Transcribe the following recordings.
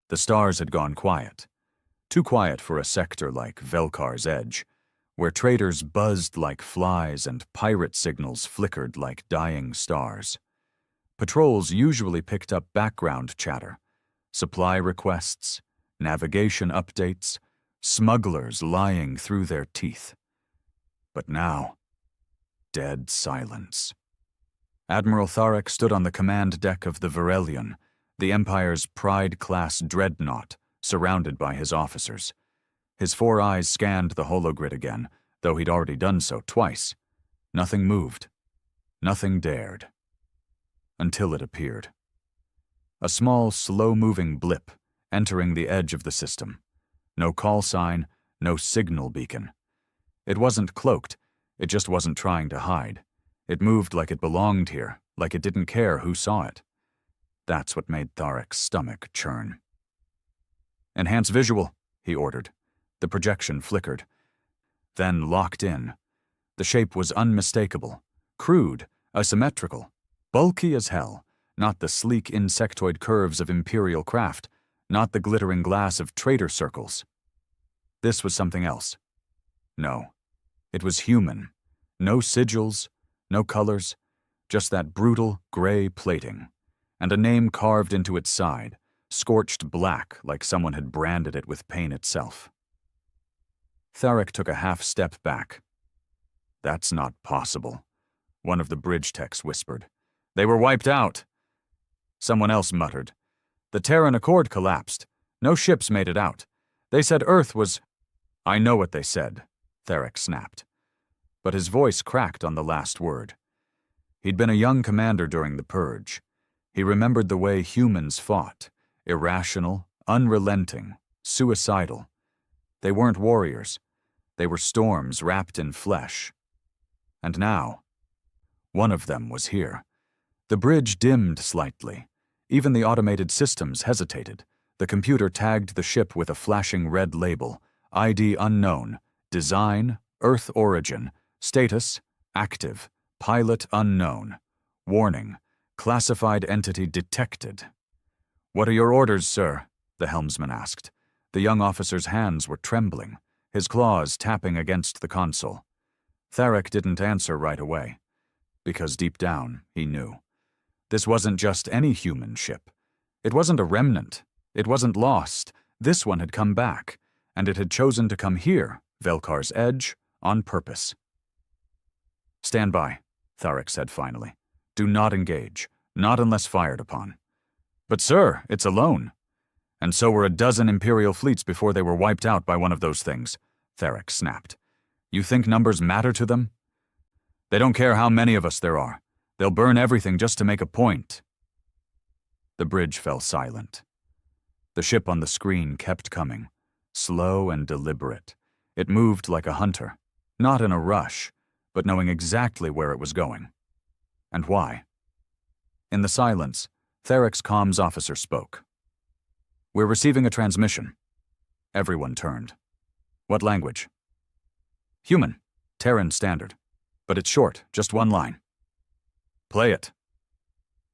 The stars had gone quiet. Too quiet for a sector like Velkar's Edge, where traders buzzed like flies and pirate signals flickered like dying stars. Patrols usually picked up background chatter, supply requests, navigation updates, smugglers lying through their teeth. But now, dead silence. Admiral Tharek stood on the command deck of the Varelion, the Empire's Pride-class dreadnought, surrounded by his officers. His 4 eyes scanned the hologrid again, though he'd already done so twice. Nothing moved. Nothing dared. Until it appeared. A small, slow-moving blip, entering the edge of the system. No call sign, no signal beacon. It wasn't cloaked, it just wasn't trying to hide. It moved like it belonged here, like it didn't care who saw it. That's what made Tharek's stomach churn. "Enhance visual," he ordered. The projection flickered. Then locked in. The shape was unmistakable, crude, asymmetrical, bulky as hell, not the sleek insectoid curves of Imperial craft, not the glittering glass of trader circles. This was something else. No, it was human. No sigils, no colors, just that brutal gray plating, and a name carved into its side, scorched black like someone had branded it with pain itself. Tharek took a half-step back. "That's not possible," one of the bridge techs whispered. "They were wiped out." Someone else muttered. "The Terran Accord collapsed. No ships made it out. They said Earth was—" "I know what they said," Tharek snapped. But his voice cracked on the last word. He'd been a young commander during the Purge. He remembered the way humans fought, irrational, unrelenting, suicidal. They weren't warriors. They were storms wrapped in flesh. And now, one of them was here. The bridge dimmed slightly. Even the automated systems hesitated. The computer tagged the ship with a flashing red label, ID unknown, design, Earth origin, status, active, pilot unknown. Warning, classified entity detected. "What are your orders, sir?" the helmsman asked. The young officer's hands were trembling, his claws tapping against the console. Tharek didn't answer right away, because deep down, he knew. This wasn't just any human ship. It wasn't a remnant. It wasn't lost. This one had come back, and it had chosen to come here, Velkar's Edge, on purpose. "Stand by," Tharek said finally. "Do not engage, not unless fired upon." "But sir, it's alone." "And so were a dozen Imperial fleets before they were wiped out by one of those things," Tharek snapped. "You think numbers matter to them? They don't care how many of us there are. They'll burn everything just to make a point." The bridge fell silent. The ship on the screen kept coming, slow and deliberate. It moved like a hunter, not in a rush, but knowing exactly where it was going. And why. In the silence, Tharek's comms officer spoke. "We're receiving a transmission." Everyone turned. "What language?" "Human, Terran Standard. But it's short, just one line." "Play it."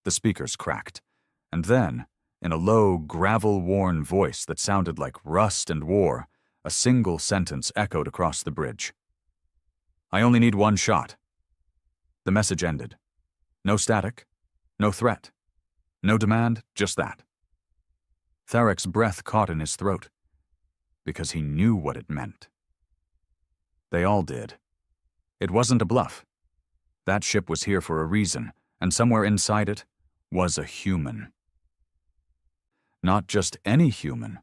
The speakers cracked, and then, in a low, gravel-worn voice that sounded like rust and war, a single sentence echoed across the bridge. "I only need one shot." The message ended. No static, no threat, no demand, just that. Tharek's breath caught in his throat, because he knew what it meant. They all did. It wasn't a bluff. That ship was here for a reason, and somewhere inside it was a human. Not just any human,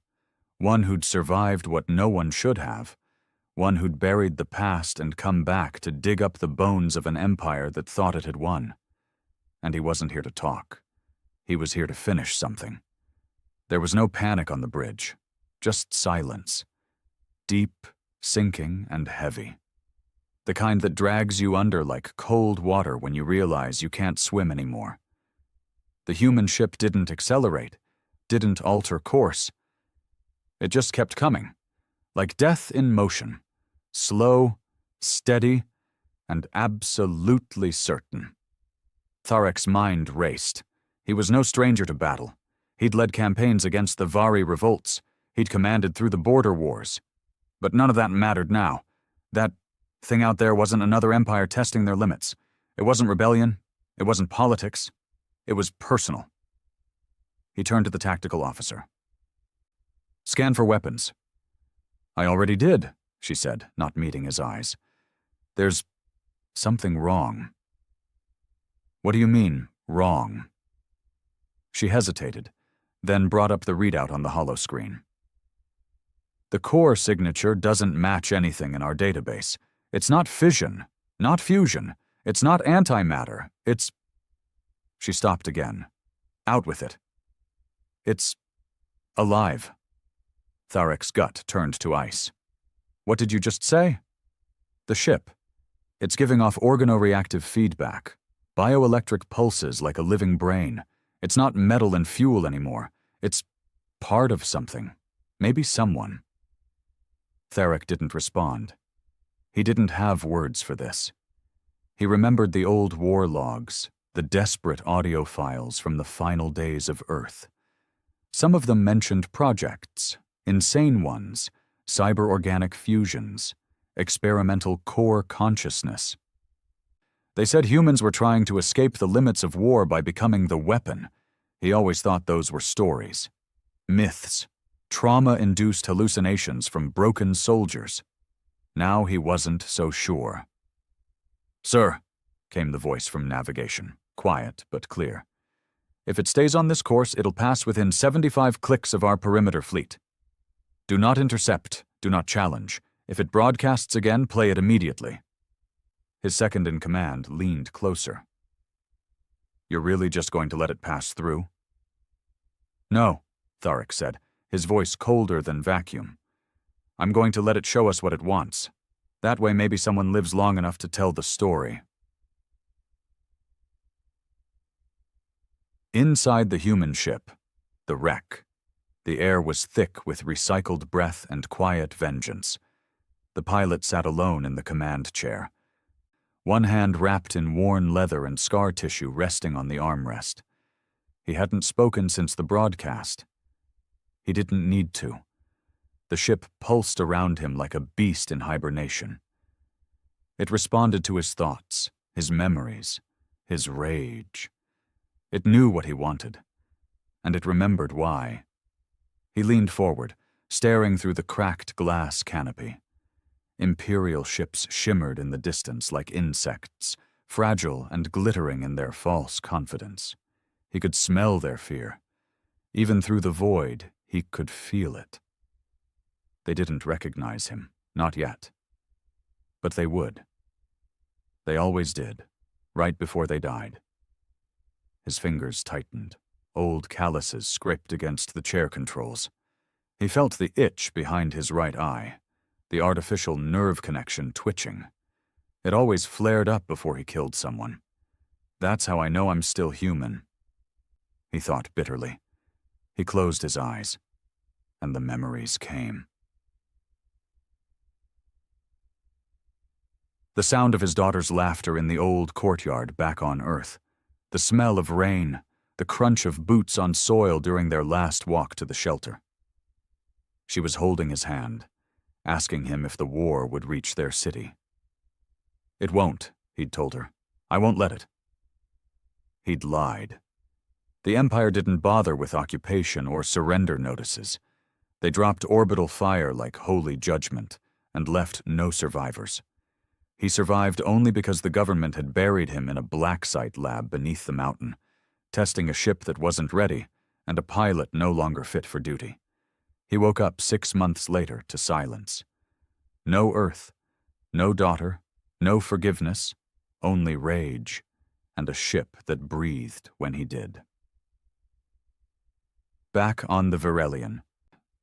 one who'd survived what no one should have, one who'd buried the past and come back to dig up the bones of an empire that thought it had won. And he wasn't here to talk. He was here to finish something. There was no panic on the bridge, just silence. Deep, sinking, and heavy. The kind that drags you under like cold water when you realize you can't swim anymore. The human ship didn't accelerate, didn't alter course. It just kept coming, like death in motion, slow, steady, and absolutely certain. Tharek's mind raced. He was no stranger to battle. He'd led campaigns against the Vari revolts. He'd commanded through the border wars. But none of that mattered now. That thing out there wasn't another empire testing their limits. It wasn't rebellion. It wasn't politics. It was personal. He turned to the tactical officer. "Scan for weapons." "I already did," she said, not meeting his eyes. "There's something wrong." "What do you mean, wrong?" She hesitated, then brought up the readout on the holoscreen. "The core signature doesn't match anything in our database. It's not fission, not fusion. It's not antimatter. It's—" She stopped again. "Out with it." "It's alive." Tharek's gut turned to ice. "What did you just say?" "The ship. It's giving off organoreactive feedback, bioelectric pulses like a living brain. It's not metal and fuel anymore. It's part of something. Maybe someone." Tharek didn't respond. He didn't have words for this. He remembered the old war logs, the desperate audio files from the final days of Earth. Some of them mentioned projects, insane ones, cyber-organic fusions, experimental core consciousness. They said humans were trying to escape the limits of war by becoming the weapon. He always thought those were stories. Myths. Trauma-induced hallucinations from broken soldiers. Now he wasn't so sure. "Sir," came the voice from navigation, quiet but clear. "If it stays on this course, it'll pass within 75 clicks of our perimeter fleet. Do not intercept, do not challenge. If it broadcasts again, play it immediately." His second-in-command leaned closer. "You're really just going to let it pass through?" "No," Tharek said, his voice colder than vacuum. "I'm going to let it show us what it wants. That way maybe someone lives long enough to tell the story." Inside the human ship, the wreck, the air was thick with recycled breath and quiet vengeance. The pilot sat alone in the command chair, one hand wrapped in worn leather and scar tissue resting on the armrest. He hadn't spoken since the broadcast. He didn't need to. The ship pulsed around him like a beast in hibernation. It responded to his thoughts, his memories, his rage. It knew what he wanted, and it remembered why. He leaned forward, staring through the cracked glass canopy. Imperial ships shimmered in the distance like insects, fragile and glittering in their false confidence. He could smell their fear. Even through the void, he could feel it. They didn't recognize him, not yet. But they would. They always did, right before they died. His fingers tightened. Old calluses scraped against the chair controls. He felt the itch behind his right eye, the artificial nerve connection twitching. It always flared up before he killed someone. "That's how I know I'm still human," he thought bitterly. He closed his eyes, and the memories came. The sound of his daughter's laughter in the old courtyard back on Earth, the smell of rain, the crunch of boots on soil during their last walk to the shelter. She was holding his hand, asking him if the war would reach their city. "It won't," he'd told her. "I won't let it." He'd lied. The Empire didn't bother with occupation or surrender notices. They dropped orbital fire like holy judgment and left no survivors. He survived only because the government had buried him in a black site lab beneath the mountain, testing a ship that wasn't ready and a pilot no longer fit for duty. He woke up 6 months later to silence. No Earth, no daughter, no forgiveness, only rage, and a ship that breathed when he did. Back on the Virelian,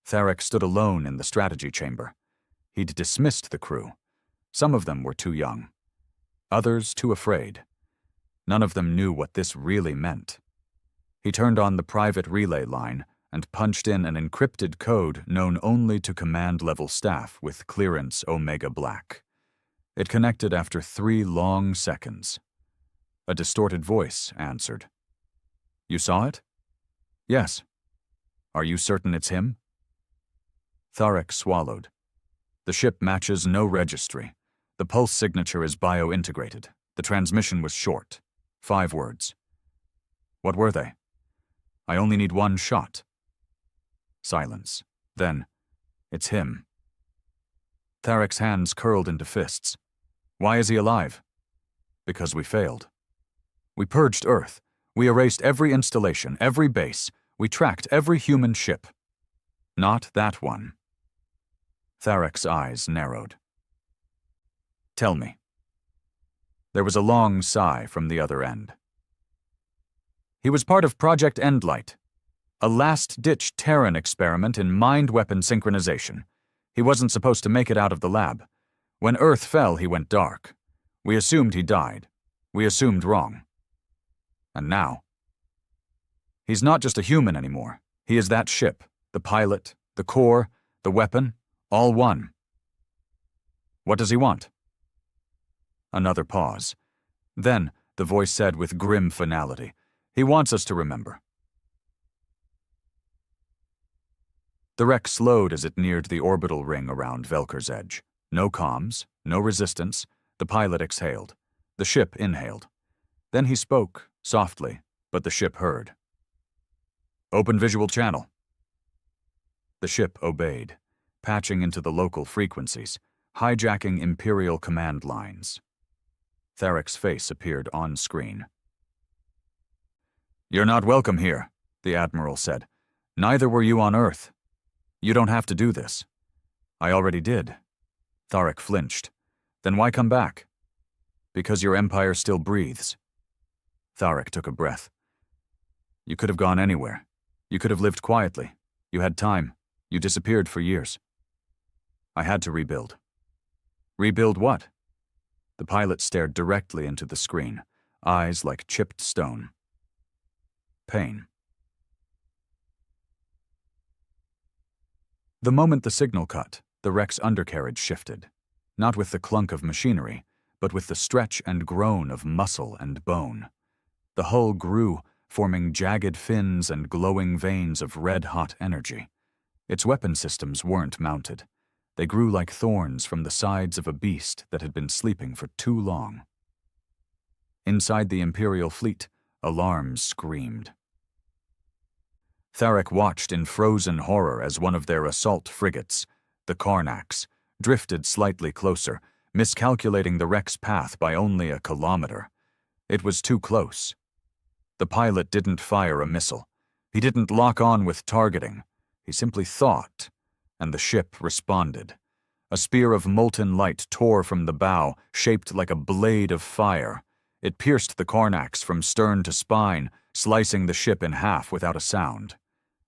Tharek stood alone in the strategy chamber. He'd dismissed the crew. Some of them were too young. Others too afraid. None of them knew what this really meant. He turned on the private relay line and punched in an encrypted code known only to command-level staff with clearance Omega Black. It connected after 3 long seconds. A distorted voice answered. "You saw it?" "Yes." Are you certain it's him? Tharek swallowed. The ship matches no registry. The pulse signature is bio-integrated. The transmission was short. 5 words. What were they? I only need 1 shot. Silence. Then, it's him. Tharek's hands curled into fists. Why is he alive? Because we failed. We purged Earth. We erased every installation, every base. We tracked every human ship. Not that one. Tharek's eyes narrowed. Tell me. There was a long sigh from the other end. He was part of Project Endlight, a last-ditch Terran experiment in mind weapon synchronization. He wasn't supposed to make it out of the lab. When Earth fell, he went dark. We assumed he died. We assumed wrong. And now? He's not just a human anymore. He is that ship, the pilot, the core, the weapon, all one. What does he want? Another pause. Then, the voice said with grim finality, he wants us to remember. The wreck slowed as it neared the orbital ring around Velkar's edge. No comms, no resistance. The pilot exhaled. The ship inhaled. Then he spoke, softly, but the ship heard. Open visual channel. The ship obeyed, patching into the local frequencies, hijacking Imperial command lines. Tharek's face appeared on screen. You're not welcome here, the Admiral said. Neither were you on Earth. You don't have to do this. I already did. Tharek flinched. Then why come back? Because your empire still breathes. Tharek took a breath. You could have gone anywhere. You could have lived quietly. You had time. You disappeared for years. I had to rebuild. Rebuild what? The pilot stared directly into the screen, eyes like chipped stone. Pain. The moment the signal cut, the wreck's undercarriage shifted, not with the clunk of machinery, but with the stretch and groan of muscle and bone. The hull grew, forming jagged fins and glowing veins of red-hot energy. Its weapon systems weren't mounted. They grew like thorns from the sides of a beast that had been sleeping for too long. Inside the Imperial fleet, alarms screamed. Tharek watched in frozen horror as one of their assault frigates, the Karnax, drifted slightly closer, miscalculating the wreck's path by only a kilometer. It was too close. The pilot didn't fire a missile. He didn't lock on with targeting. He simply thought, and the ship responded. A spear of molten light tore from the bow, shaped like a blade of fire. It pierced the Karnax from stern to spine, slicing the ship in half without a sound.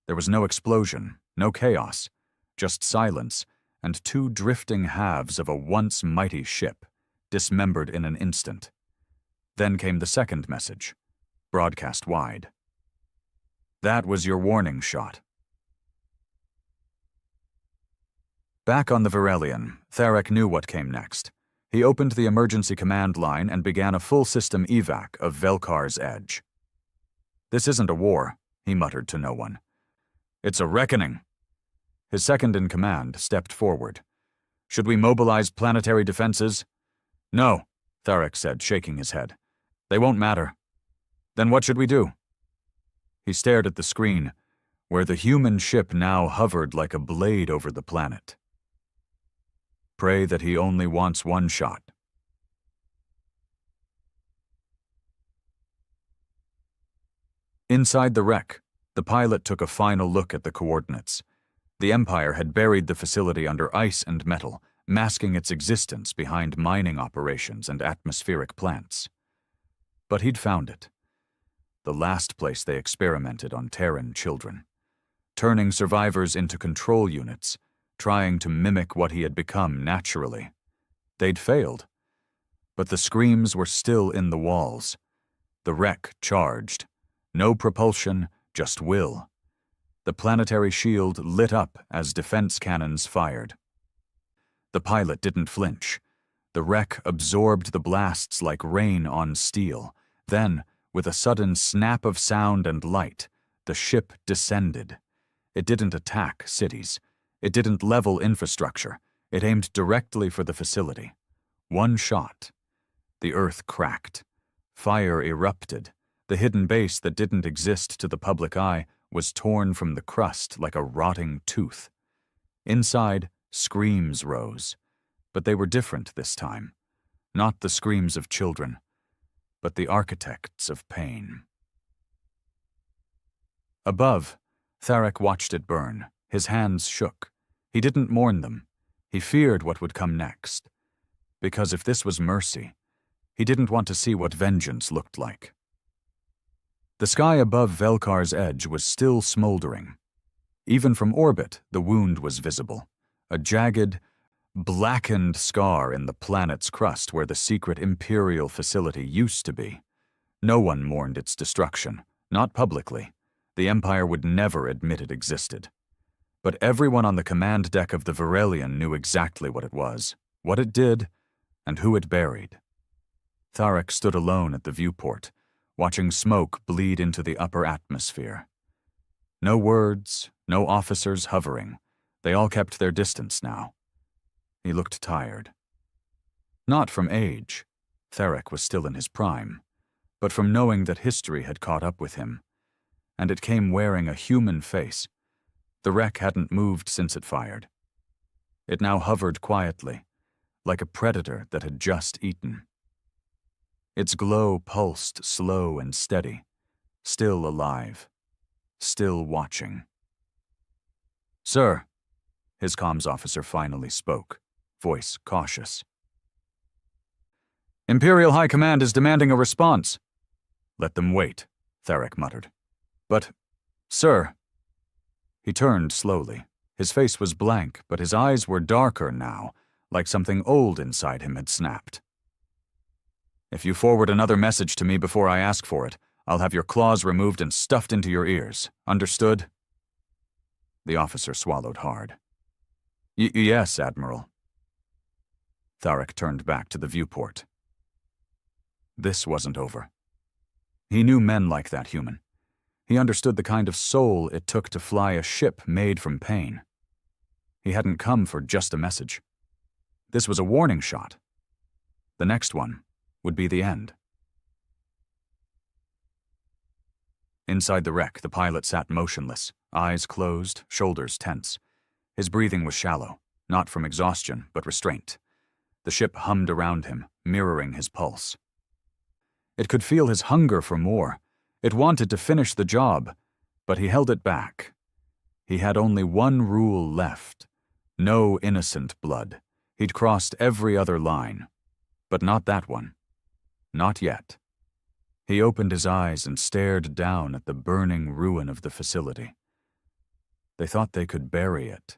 There was no explosion, no chaos, just silence and 2 drifting halves of a once mighty ship, dismembered in an instant. Then came the second message, broadcast wide. That was your warning shot. Back on the Varelian, Tharek knew what came next. He opened the emergency command line and began a full system evac of Velkar's edge. This isn't a war, he muttered to no one. It's a reckoning. His second-in-command stepped forward. Should we mobilize planetary defenses? No, Tharek said, shaking his head. They won't matter. Then what should we do? He stared at the screen, where the human ship now hovered like a blade over the planet. Pray that he only wants 1 shot. Inside the wreck, the pilot took a final look at the coordinates. The Empire had buried the facility under ice and metal, masking its existence behind mining operations and atmospheric plants. But he'd found it. The last place they experimented on Terran children, turning survivors into control units, trying to mimic what he had become naturally. They'd failed, but the screams were still in the walls. The wreck charged. No propulsion, just will. The planetary shield lit up as defense cannons fired. The pilot didn't flinch. The wreck absorbed the blasts like rain on steel. Then, with a sudden snap of sound and light, the ship descended. It didn't attack cities. It didn't level infrastructure. It aimed directly for the facility. One shot. The earth cracked. Fire erupted. The hidden base that didn't exist to the public eye was torn from the crust like a rotting tooth. Inside, screams rose. But they were different this time. Not the screams of children, but the architects of pain. Above, Tharek watched it burn. His hands shook. He didn't mourn them. He feared what would come next. Because if this was mercy, he didn't want to see what vengeance looked like. The sky above Velkar's edge was still smoldering. Even from orbit, the wound was visible. A jagged, blackened scar in the planet's crust where the secret Imperial facility used to be. No one mourned its destruction, not publicly. The Empire would never admit it existed. But everyone on the command deck of the Varelian knew exactly what it was, what it did, and who it buried. Tharek stood alone at the viewport, watching smoke bleed into the upper atmosphere. No words, no officers hovering. They all kept their distance now. He looked tired. Not from age. Tharek was still in his prime, but from knowing that history had caught up with him, and it came wearing a human face. The wreck hadn't moved since it fired. It now hovered quietly, like a predator that had just eaten. Its glow pulsed slow and steady, still alive, still watching. "Sir," his comms officer finally spoke, voice cautious. "Imperial High Command is demanding a response." "Let them wait," Tharek muttered. "But, sir..." He turned slowly. His face was blank, but his eyes were darker now, like something old inside him had snapped. "If you forward another message to me before I ask for it, I'll have your claws removed and stuffed into your ears. Understood?" The officer swallowed hard. Yes, Admiral." Tharek turned back to the viewport. This wasn't over. He knew men like that human. He understood the kind of soul it took to fly a ship made from pain. He hadn't come for just a message. This was a warning shot. The next one would be the end. Inside the wreck, the pilot sat motionless, eyes closed, shoulders tense. His breathing was shallow, not from exhaustion, but restraint. The ship hummed around him, mirroring his pulse. It could feel his hunger for more. It wanted to finish the job, but he held it back. He had only one rule left: no innocent blood. He'd crossed every other line, but not that one. Not yet. He opened his eyes and stared down at the burning ruin of the facility. They thought they could bury it,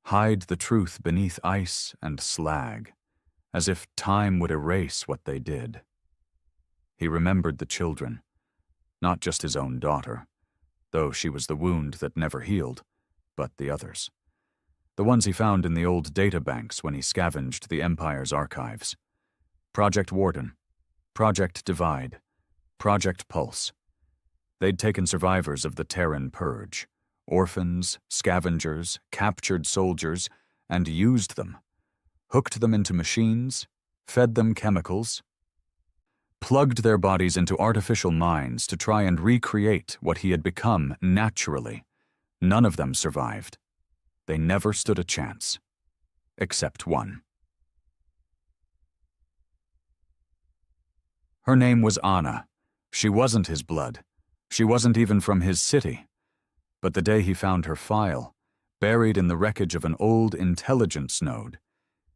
hide the truth beneath ice and slag, as if time would erase what they did. He remembered the children, not just his own daughter, though she was the wound that never healed, but the others. The ones he found in the old databanks when he scavenged the Empire's archives. Project Warden, Project Divide, Project Pulse. They'd taken survivors of the Terran Purge, orphans, scavengers, captured soldiers, and used them. Hooked them into machines, fed them chemicals, plugged their bodies into artificial minds to try and recreate what he had become naturally. None of them survived. They never stood a chance. Except one. Her name was Anna. She wasn't his blood. She wasn't even from his city. But the day he found her file, buried in the wreckage of an old intelligence node,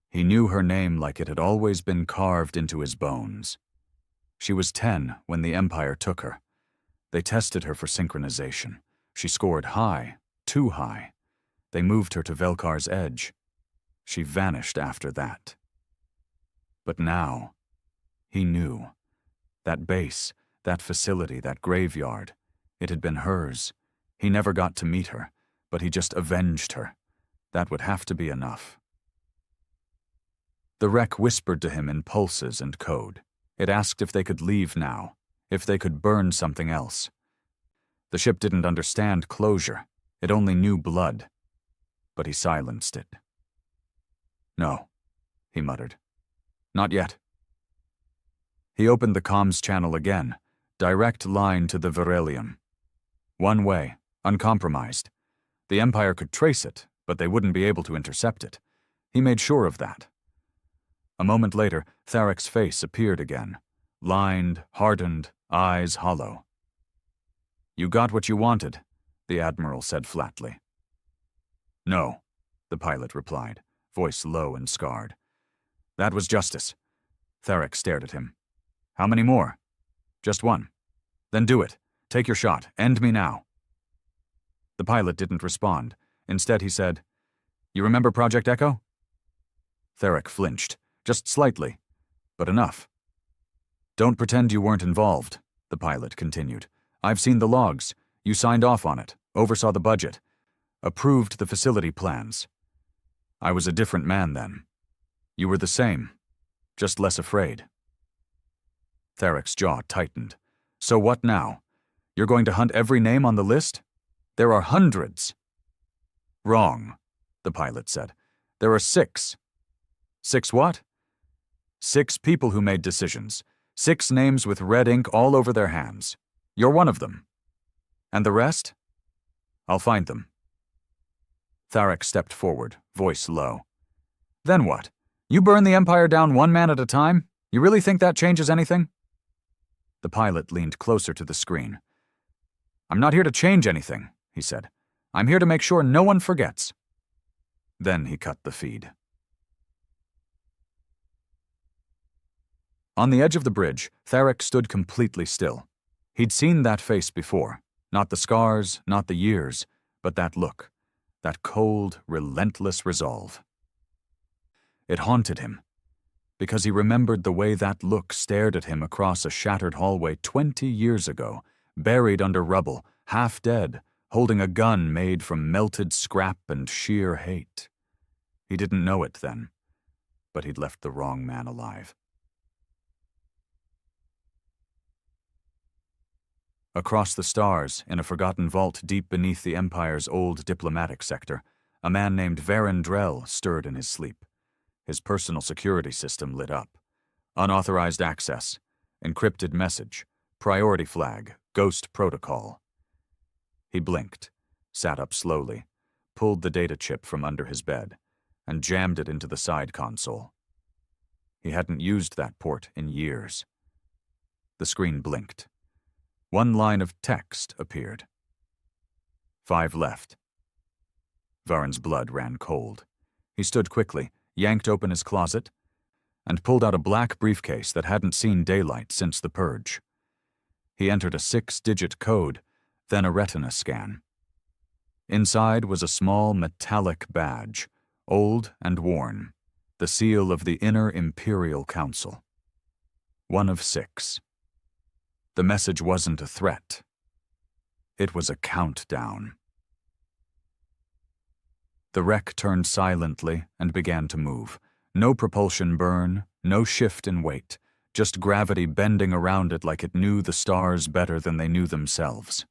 he knew her name like it had always been carved into his bones. She was 10 when the Empire took her. They tested her for synchronization. She scored high, too high. They moved her to Velkar's edge. She vanished after that. But now, he knew. That base, that facility, that graveyard, it had been hers. He never got to meet her, but he just avenged her. That would have to be enough. The wreck whispered to him in pulses and code. It asked if they could leave now, if they could burn something else. The ship didn't understand closure. It only knew blood, but he silenced it. "No," he muttered. "Not yet." He opened the comms channel again, direct line to the Verelium. One way, uncompromised. The Empire could trace it, but they wouldn't be able to intercept it. He made sure of that. A moment later, Tharek's face appeared again, lined, hardened, eyes hollow. "You got what you wanted," the Admiral said flatly. "No," the pilot replied, voice low and scarred. "That was justice." Tharek stared at him. "How many more?" "Just one." "Then do it. Take your shot. End me now." The pilot didn't respond. Instead, he said, "You remember Project Echo?" Tharek flinched, just slightly, but enough. "Don't pretend you weren't involved," the pilot continued. "I've seen the logs. You signed off on it, oversaw the budget, approved the facility plans. I was a different man then. You were the same, just less afraid." Tharek's jaw tightened. "So what now? You're going to hunt every name on the list? There are hundreds." "Wrong," the pilot said. "There are 6. 6 what?" "6 people who made decisions. 6 names with red ink all over their hands. You're one of them. And the rest? I'll find them." Tharek stepped forward, voice low. "Then what? You burn the Empire down one man at a time? You really think that changes anything?" The pilot leaned closer to the screen. "I'm not here to change anything," he said. "I'm here to make sure no one forgets." Then he cut the feed. On the edge of the bridge, Tharek stood completely still. He'd seen that face before. Not the scars, not the years, but that look. That cold, relentless resolve. It haunted him, because he remembered the way that look stared at him across a shattered hallway 20 years ago, buried under rubble, half dead, holding a gun made from melted scrap and sheer hate. He didn't know it then, but he'd left the wrong man alive. Across the stars, in a forgotten vault deep beneath the Empire's old diplomatic sector, a man named Varen Drell stirred in his sleep. His personal security system lit up. Unauthorized access, encrypted message, priority flag, ghost protocol. He blinked, sat up slowly, pulled the data chip from under his bed, and jammed it into the side console. He hadn't used that port in years. The screen blinked. One line of text appeared. 5 left. Varen's blood ran cold. He stood quickly, yanked open his closet, and pulled out a black briefcase that hadn't seen daylight since the purge. He entered a 6-digit code, then a retina scan. Inside was a small metallic badge, old and worn, the seal of the Inner Imperial Council. 1 of 6. The message wasn't a threat. It was a countdown. The wreck turned silently and began to move. No propulsion burn, no shift in weight, just gravity bending around it like it knew the stars better than they knew themselves.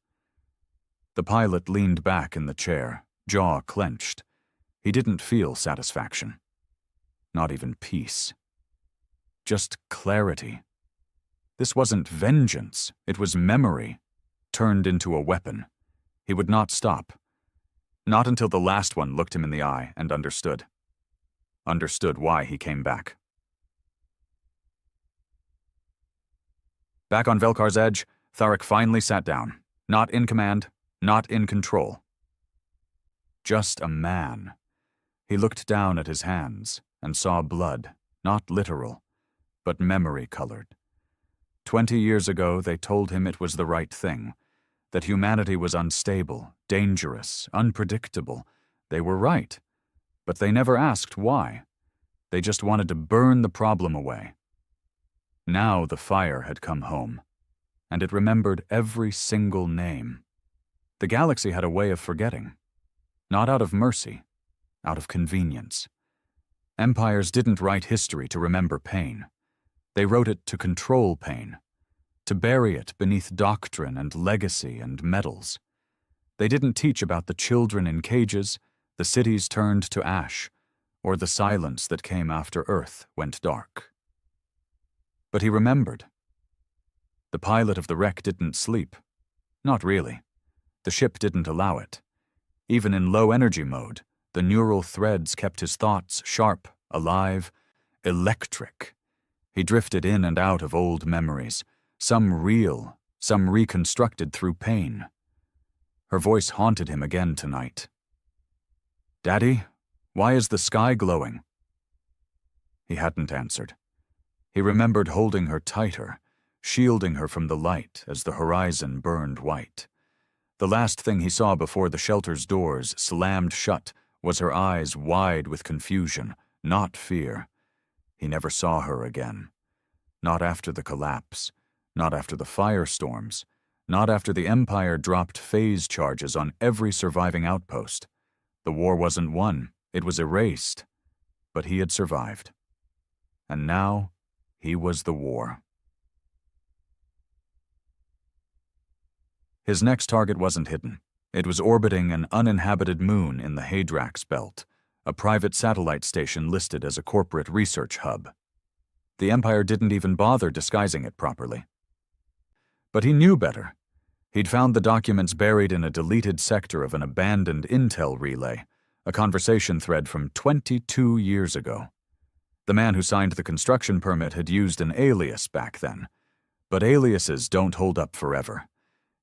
The pilot leaned back in the chair, jaw clenched. He didn't feel satisfaction. Not even peace. Just clarity. This wasn't vengeance, it was memory, turned into a weapon. He would not stop. Not until the last one looked him in the eye and understood. Understood why he came back. Back on Velkar's edge, Tharek finally sat down. Not in command, not in control. Just a man. He looked down at his hands and saw blood, not literal, but memory-colored. 20 years ago, they told him it was the right thing, that humanity was unstable, dangerous, unpredictable. They were right, but they never asked why. They just wanted to burn the problem away. Now the fire had come home, and it remembered every single name. The galaxy had a way of forgetting. Not out of mercy, out of convenience. Empires didn't write history to remember pain. They wrote it to control pain, to bury it beneath doctrine and legacy and medals. They didn't teach about the children in cages, the cities turned to ash, or the silence that came after Earth went dark. But he remembered. The pilot of the wreck didn't sleep. Not really. The ship didn't allow it. Even in low-energy mode, the neural threads kept his thoughts sharp, alive, electric. He drifted in and out of old memories, some real, some reconstructed through pain. Her voice haunted him again tonight. "Daddy, why is the sky glowing?" He hadn't answered. He remembered holding her tighter, shielding her from the light as the horizon burned white. The last thing he saw before the shelter's doors slammed shut was her eyes wide with confusion, not fear. He never saw her again. Not after the collapse, not after the firestorms, not after the Empire dropped phase charges on every surviving outpost. The war wasn't won, it was erased. But he had survived. And now, he was the war. His next target wasn't hidden. It was orbiting an uninhabited moon in the Hadrax belt, a private satellite station listed as a corporate research hub. The Empire didn't even bother disguising it properly. But he knew better. He'd found the documents buried in a deleted sector of an abandoned intel relay, a conversation thread from 22 years ago. The man who signed the construction permit had used an alias back then. But aliases don't hold up forever.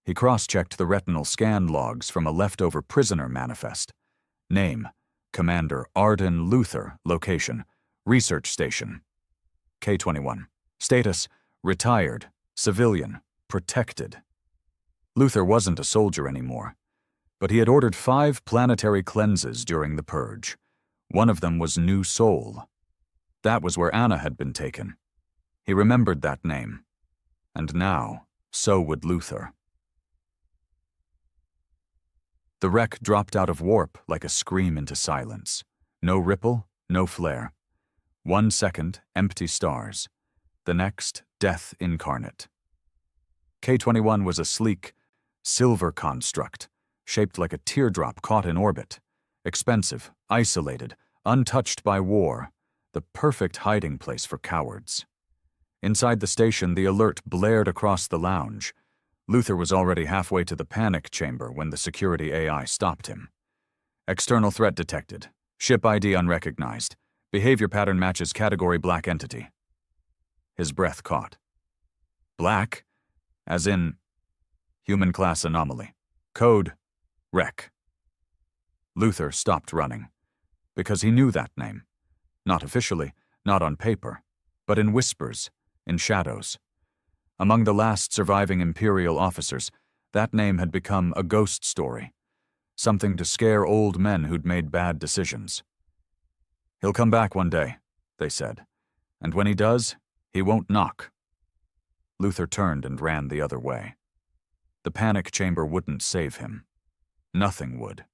He cross-checked the retinal scan logs from a leftover prisoner manifest. Name: Commander Arden Luther. Location: Research Station. K-21. Status: retired, civilian, protected. Luther wasn't a soldier anymore, but he had ordered 5 planetary cleanses during the purge. One of them was New Soul. That was where Anna had been taken. He remembered that name. And now, so would Luther. The wreck dropped out of warp like a scream into silence. No ripple, no flare. 1 second, empty stars. The next, death incarnate. K-21 was a sleek, silver construct, shaped like a teardrop caught in orbit. Expensive, isolated, untouched by war, the perfect hiding place for cowards. Inside the station, the alert blared across the lounge. Luther was already halfway to the panic chamber when the security AI stopped him. External threat detected. Ship ID unrecognized. Behavior pattern matches category black entity. His breath caught. Black? As in human class anomaly. Code: wreck. Luther stopped running. Because he knew that name. Not officially, not on paper, but in whispers, in shadows. Among the last surviving Imperial officers, that name had become a ghost story. Something to scare old men who'd made bad decisions. "He'll come back one day," they said. "And when he does, he won't knock." Luther turned and ran the other way. The panic chamber wouldn't save him. Nothing would.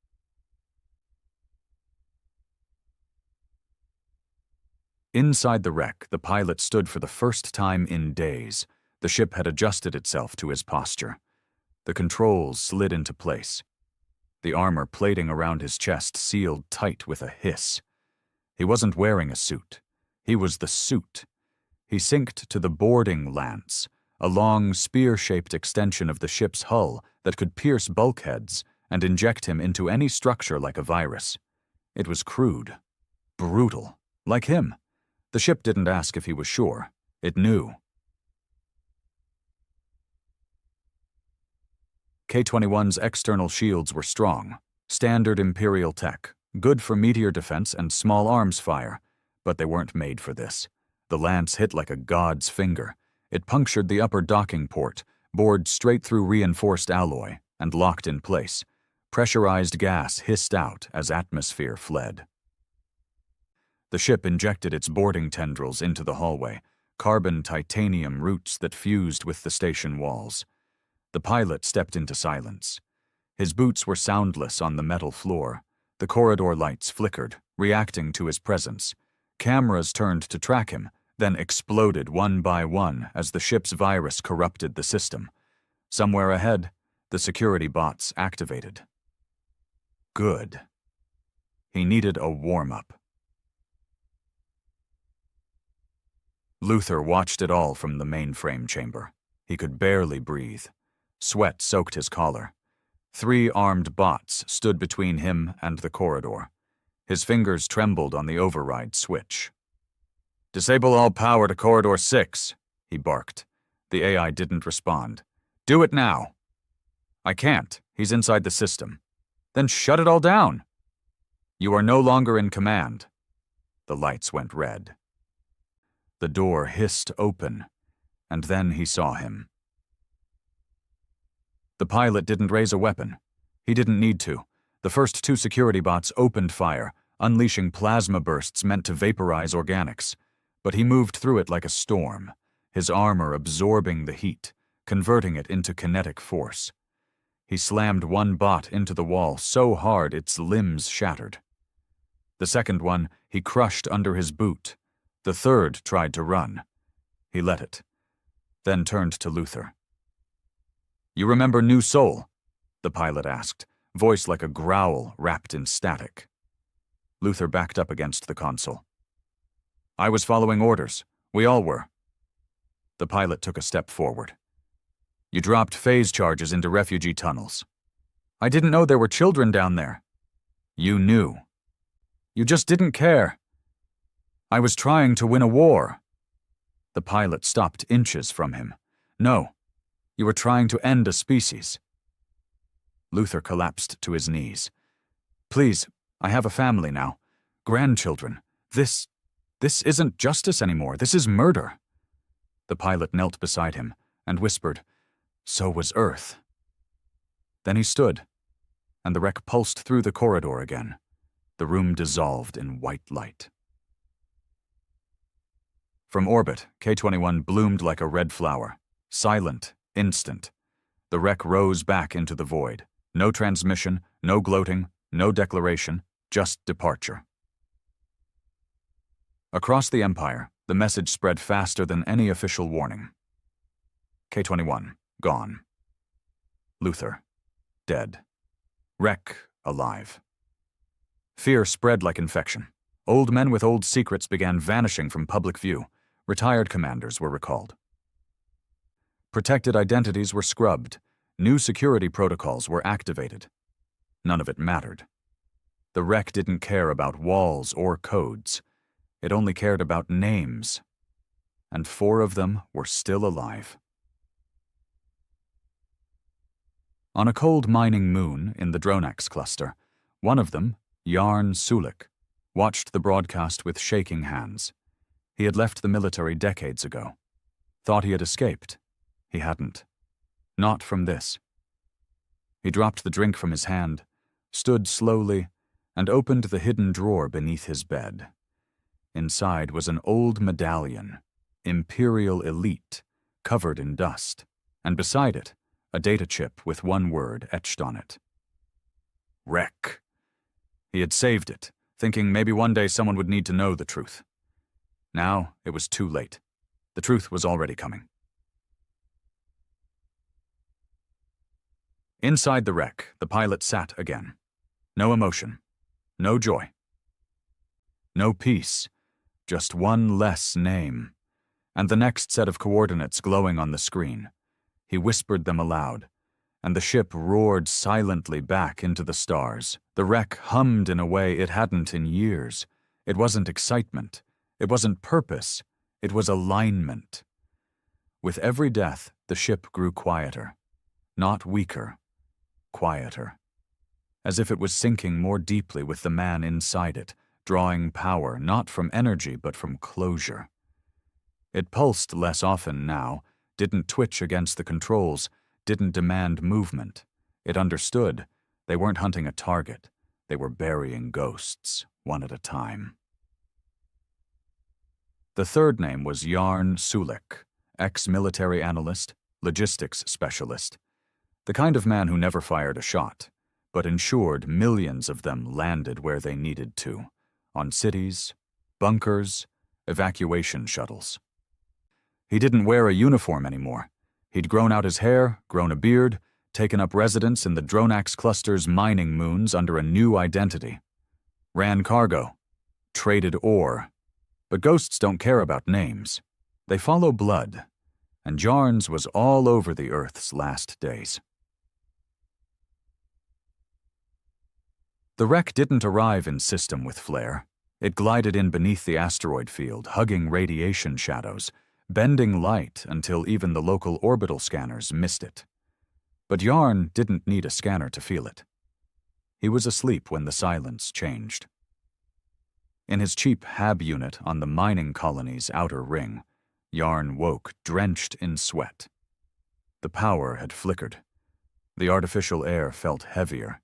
Inside the wreck, the pilot stood for the first time in days. The ship had adjusted itself to his posture. The controls slid into place. The armor plating around his chest sealed tight with a hiss. He wasn't wearing a suit. He was the suit. He synced to the boarding lance, a long, spear-shaped extension of the ship's hull that could pierce bulkheads and inject him into any structure like a virus. It was crude, brutal, like him. The ship didn't ask if he was sure. It knew. K-21's external shields were strong, standard Imperial tech, good for meteor defense and small arms fire, but they weren't made for this. The lance hit like a god's finger. It punctured the upper docking port, bored straight through reinforced alloy, and locked in place. Pressurized gas hissed out as atmosphere fled. The ship injected its boarding tendrils into the hallway, carbon titanium roots that fused with the station walls. The pilot stepped into silence. His boots were soundless on the metal floor. The corridor lights flickered, reacting to his presence. Cameras turned to track him, then exploded one by one as the ship's virus corrupted the system. Somewhere ahead, the security bots activated. good. He needed a warm-up. Luther watched it all from the mainframe chamber. He could barely breathe. Sweat soaked his collar. 3 armed bots stood between him and the corridor. His fingers trembled on the override switch. "Disable all power to Corridor 6, he barked. The AI didn't respond. "Do it now." "I can't. He's inside the system." "Then shut it all down." "You are no longer in command." The lights went red. The door hissed open, and then he saw him. The pilot didn't raise a weapon. He didn't need to. The first 2 security bots opened fire, unleashing plasma bursts meant to vaporize organics. But he moved through it like a storm, his armor absorbing the heat, converting it into kinetic force. He slammed one bot into the wall so hard its limbs shattered. The second one he crushed under his boot. The third tried to run. He let it, then turned to Luther. "You remember New Soul?" the pilot asked, voice like a growl wrapped in static. Luther backed up against the console. "I was following orders. We all were." The pilot took a step forward. "You dropped phase charges into refugee tunnels." "I didn't know there were children down there." "You knew." "You just didn't care." "I was trying to win a war." The pilot stopped inches from him. "No, you were trying to end a species." Luther collapsed to his knees. "Please, I have a family now. Grandchildren. This isn't justice anymore. This is murder." The pilot knelt beside him and whispered, "So was Earth." Then he stood, and the wreck pulsed through the corridor again. The room dissolved in white light. From orbit, K-21 bloomed like a red flower. Silent, instant. The wreck rose back into the void. No transmission, no gloating, no declaration, just departure. Across the Empire, the message spread faster than any official warning. K-21, gone. Luther, dead. Wreck, alive. Fear spread like infection. Old men with old secrets began vanishing from public view. Retired commanders were recalled. Protected identities were scrubbed. New security protocols were activated. None of it mattered. The wreck didn't care about walls or codes. It only cared about names. And 4 of them were still alive. On a cold mining moon in the Dronax cluster, one of them, Jarn Sulik, watched the broadcast with shaking hands. He had left the military decades ago. Thought he had escaped. He hadn't. Not from this. He dropped the drink from his hand, stood slowly, and opened the hidden drawer beneath his bed. Inside was an old medallion, Imperial Elite, covered in dust, and beside it, a data chip with one word etched on it. Wreck. He had saved it, thinking maybe one day someone would need to know the truth. Now it was too late. The truth was already coming. Inside the wreck, the pilot sat again. No emotion. No joy. No peace. Just one less name. And the next set of coordinates glowing on the screen. He whispered them aloud, and the ship roared silently back into the stars. The wreck hummed in a way it hadn't in years. It wasn't excitement. It wasn't purpose. It was alignment. With every death, the ship grew quieter. Not weaker. Quieter. As if it was sinking more deeply with the man inside it, drawing power not from energy but from closure. It pulsed less often now, didn't twitch against the controls, didn't demand movement. It understood. They weren't hunting a target. They were burying ghosts, one at a time. The third name was Jarn Sulik, ex-military analyst, logistics specialist. The kind of man who never fired a shot, but ensured millions of them landed where they needed to, on cities, bunkers, evacuation shuttles. He didn't wear a uniform anymore. He'd grown out his hair, grown a beard, taken up residence in the Dronax cluster's mining moons under a new identity. Ran cargo, traded ore. But ghosts don't care about names. They follow blood, and Jarns was all over the Earth's last days. The wreck didn't arrive in system with flare. It glided in beneath the asteroid field, hugging radiation shadows, bending light until even the local orbital scanners missed it. But Yarn didn't need a scanner to feel it. He was asleep when the silence changed. In his cheap HAB unit on the mining colony's outer ring, Yarn woke drenched in sweat. The power had flickered. The artificial air felt heavier.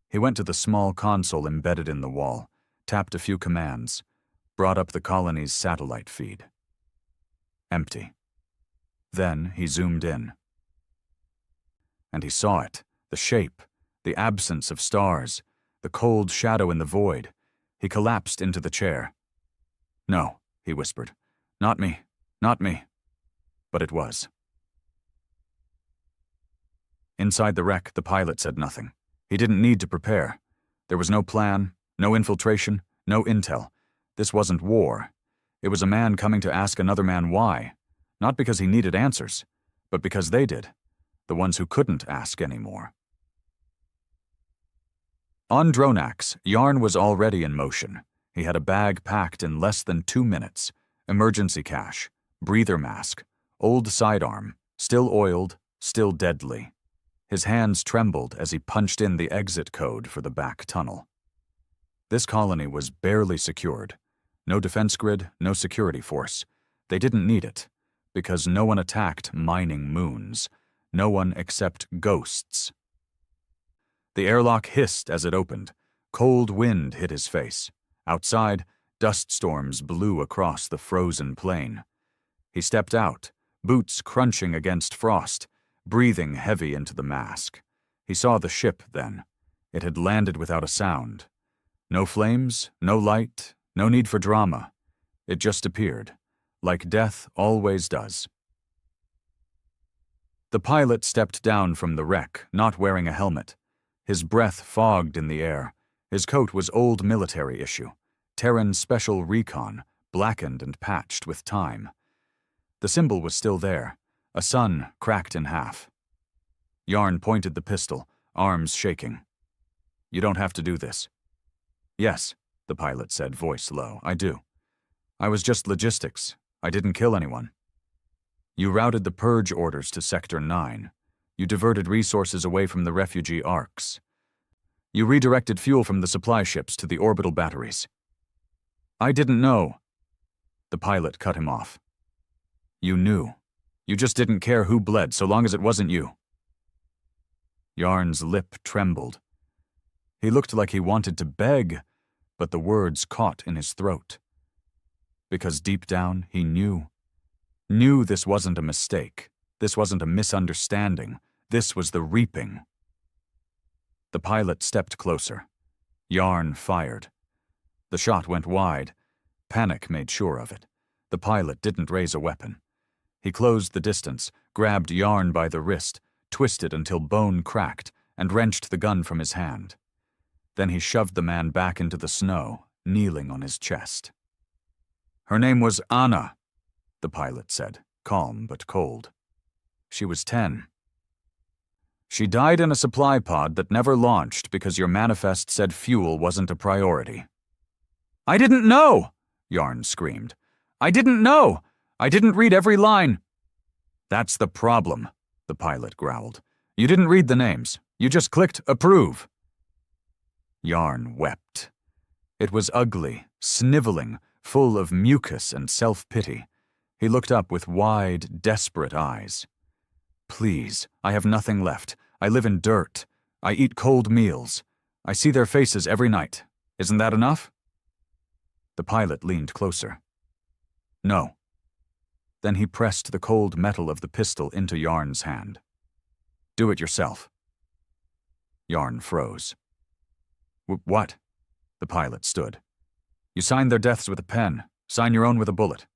He went to the small console embedded in the wall, tapped a few commands, brought up the colony's satellite feed. Empty. Then he zoomed in. And he saw it, the shape, the absence of stars, the cold shadow in the void. He collapsed into the chair. "No," he whispered. "Not me, not me." But it was. Inside the wreck, the pilot said nothing. He didn't need to prepare. There was no plan, no infiltration, no intel. This wasn't war. It was a man coming to ask another man why. Not because he needed answers, but because they did. The ones who couldn't ask anymore. On Dronax, Yarn was already in motion. He had a bag packed in less than 2 minutes. Emergency cache, breather mask, old sidearm, still oiled, still deadly. His hands trembled as he punched in the exit code for the back tunnel. This colony was barely secured. No defense grid, no security force. They didn't need it, because no one attacked mining moons. No one except ghosts. The airlock hissed as it opened. Cold wind hit his face. Outside, dust storms blew across the frozen plain. He stepped out, boots crunching against frost, breathing heavy into the mask. He saw the ship then. It had landed without a sound. No flames, no light, no need for drama. It just appeared, like death always does. The pilot stepped down from the wreck, not wearing a helmet. His breath fogged in the air. His coat was old military issue, Terran Special Recon, blackened and patched with time. The symbol was still there, a sun cracked in half. Yarn pointed the pistol, arms shaking. "You don't have to do this." "Yes," the pilot said, voice low, "I do. I was just logistics. I didn't kill anyone." "You routed the purge orders to Sector 9. You diverted resources away from the refugee arcs. You redirected fuel from the supply ships to the orbital batteries." "I didn't know." The pilot cut him off. "You knew. You just didn't care who bled so long as it wasn't you." Yarn's lip trembled. He looked like he wanted to beg, but the words caught in his throat. Because deep down he knew this wasn't a mistake. This wasn't a misunderstanding. This was the reaping. The pilot stepped closer. Yarn fired. The shot went wide. Panic made sure of it. The pilot didn't raise a weapon. He closed the distance, grabbed Yarn by the wrist, twisted until bone cracked, and wrenched the gun from his hand. Then he shoved the man back into the snow, kneeling on his chest. "Her name was Anna," the pilot said, calm but cold. "She was 10. She died in a supply pod that never launched because your manifest said fuel wasn't a priority." "I didn't know!" Yarn screamed. "I didn't know! I didn't read every line." "That's the problem," the pilot growled. "You didn't read the names. You just clicked approve." Yarn wept. It was ugly, sniveling, full of mucus and self-pity. He looked up with wide, desperate eyes. "Please, I have nothing left. I live in dirt. I eat cold meals. I see their faces every night. Isn't that enough?" The pilot leaned closer. "No." Then he pressed the cold metal of the pistol into Yarn's hand. "Do it yourself." Yarn froze. "What?" The pilot stood. "You signed their deaths with a pen. Sign your own with a bullet."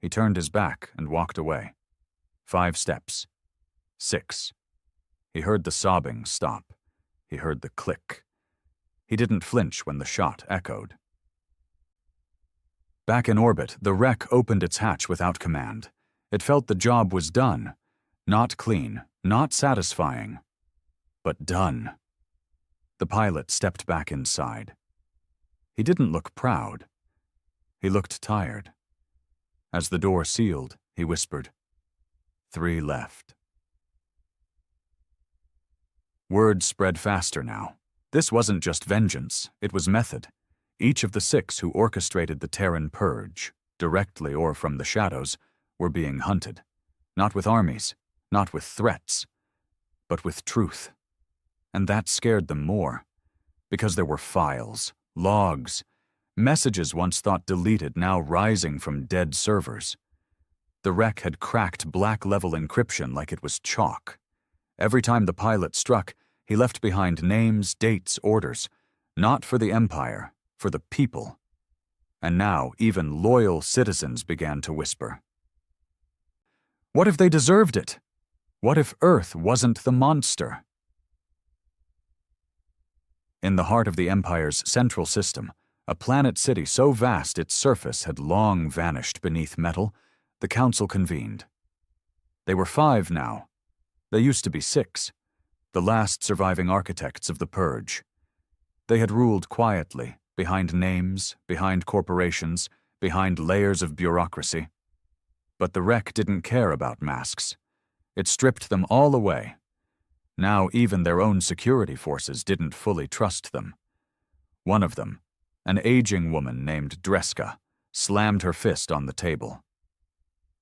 He turned his back and walked away. 5 steps. 6. He heard the sobbing stop. He heard the click. He didn't flinch when the shot echoed. Back in orbit, the wreck opened its hatch without command. It felt the job was done. Not clean, not satisfying, but done. The pilot stepped back inside. He didn't look proud. He looked tired. As the door sealed, he whispered, "3 left." Word spread faster now. This wasn't just vengeance, it was method. Each of the 6 who orchestrated the Terran purge, directly or from the shadows, were being hunted. Not with armies, not with threats, but with truth. And that scared them more, because there were files, logs, messages once thought deleted now rising from dead servers. The wreck had cracked black-level encryption like it was chalk. Every time the pilot struck, he left behind names, dates, orders, not for the Empire, for the people. And now even loyal citizens began to whisper. What if they deserved it? What if Earth wasn't the monster? In the heart of the Empire's central system, a planet city so vast its surface had long vanished beneath metal, the Council convened. They were 5 now. They used to be 6, the last surviving architects of the Purge. They had ruled quietly, behind names, behind corporations, behind layers of bureaucracy. But the wreck didn't care about masks. It stripped them all away. Now even their own security forces didn't fully trust them. One of them, an aging woman named Dreska, slammed her fist on the table.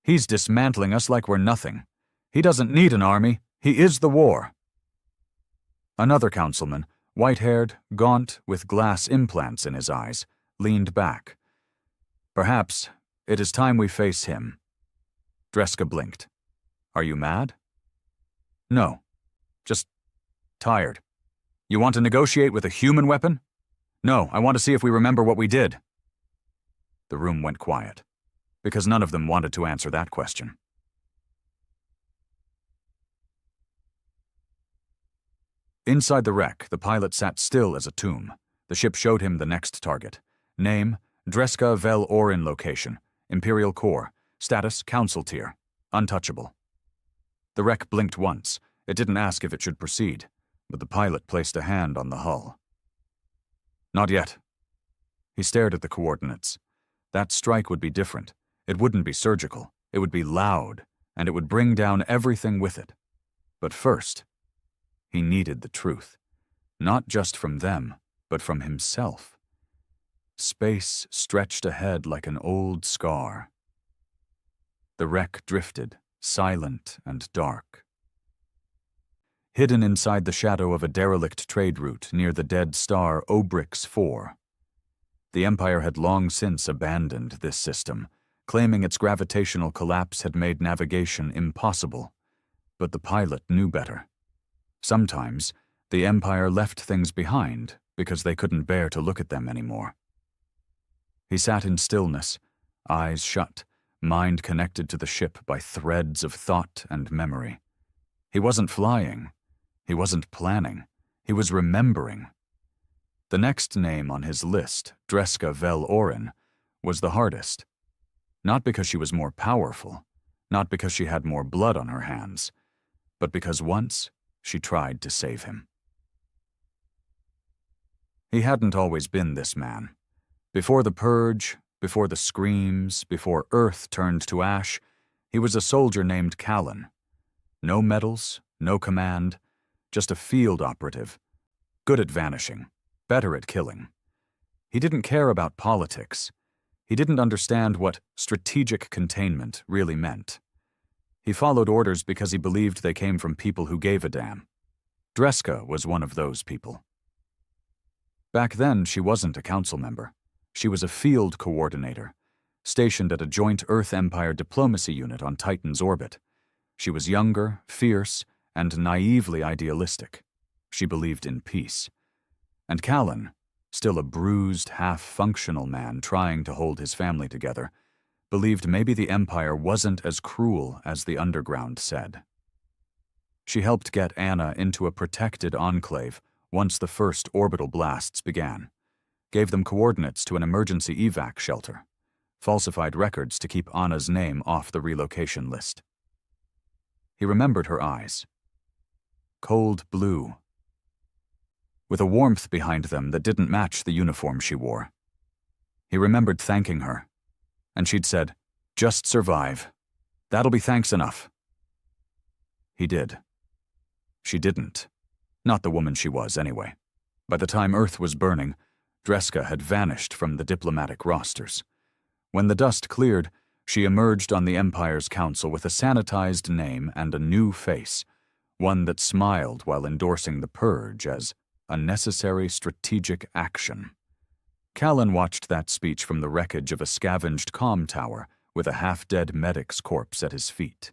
"He's dismantling us like we're nothing. He doesn't need an army. He is the war." Another councilman, white-haired, gaunt, with glass implants in his eyes, leaned back. "Perhaps it is time we face him." Dreska blinked. "Are you mad?" "No. Just tired." "You want to negotiate with a human weapon?" "No, I want to see if we remember what we did." The room went quiet, because none of them wanted to answer that question. Inside the wreck, the pilot sat still as a tomb. The ship showed him the next target. Name, Dreska Vel Orin location, Imperial Core, status, Council tier, untouchable. The wreck blinked once. It didn't ask if it should proceed, but the pilot placed a hand on the hull. "Not yet." He stared at the coordinates. That strike would be different. It wouldn't be surgical. It would be loud, and it would bring down everything with it. But first, he needed the truth. Not just from them, but from himself. Space stretched ahead like an old scar. The wreck drifted, silent and dark. Hidden inside the shadow of a derelict trade route near the dead star Obrix 4. The Empire had long since abandoned this system, claiming its gravitational collapse had made navigation impossible. But the pilot knew better. Sometimes, the Empire left things behind because they couldn't bear to look at them anymore. He sat in stillness, eyes shut, mind connected to the ship by threads of thought and memory. He wasn't flying. He wasn't planning. He was remembering. The next name on his list, Dreska Vel Orin, was the hardest. Not because she was more powerful, not because she had more blood on her hands, but because once she tried to save him. He hadn't always been this man. Before the purge, before the screams, before Earth turned to ash, he was a soldier named Callan. No medals, no command, just a field operative, good at vanishing, better at killing. He didn't care about politics. He didn't understand what strategic containment really meant. He followed orders because he believed they came from people who gave a damn. Dreska was one of those people. Back then, she wasn't a council member. She was a field coordinator, stationed at a joint Earth-Empire diplomacy unit on Titan's orbit. She was younger, fierce, and naively idealistic. She believed in peace. And Callan, still a bruised, half-functional man trying to hold his family together, believed maybe the Empire wasn't as cruel as the Underground said. She helped get Anna into a protected enclave once the first orbital blasts began, gave them coordinates to an emergency evac shelter, falsified records to keep Anna's name off the relocation list. He remembered her eyes. Cold blue, with a warmth behind them that didn't match the uniform she wore. He remembered thanking her, and she'd said, "Just survive. That'll be thanks enough." He did. She didn't. Not the woman she was, anyway. By the time Earth was burning, Dreska had vanished from the diplomatic rosters. When the dust cleared, she emerged on the Empire's council with a sanitized name and a new face, one that smiled while endorsing the Purge as a necessary strategic action. Callan watched that speech from the wreckage of a scavenged comm tower with a half-dead medic's corpse at his feet.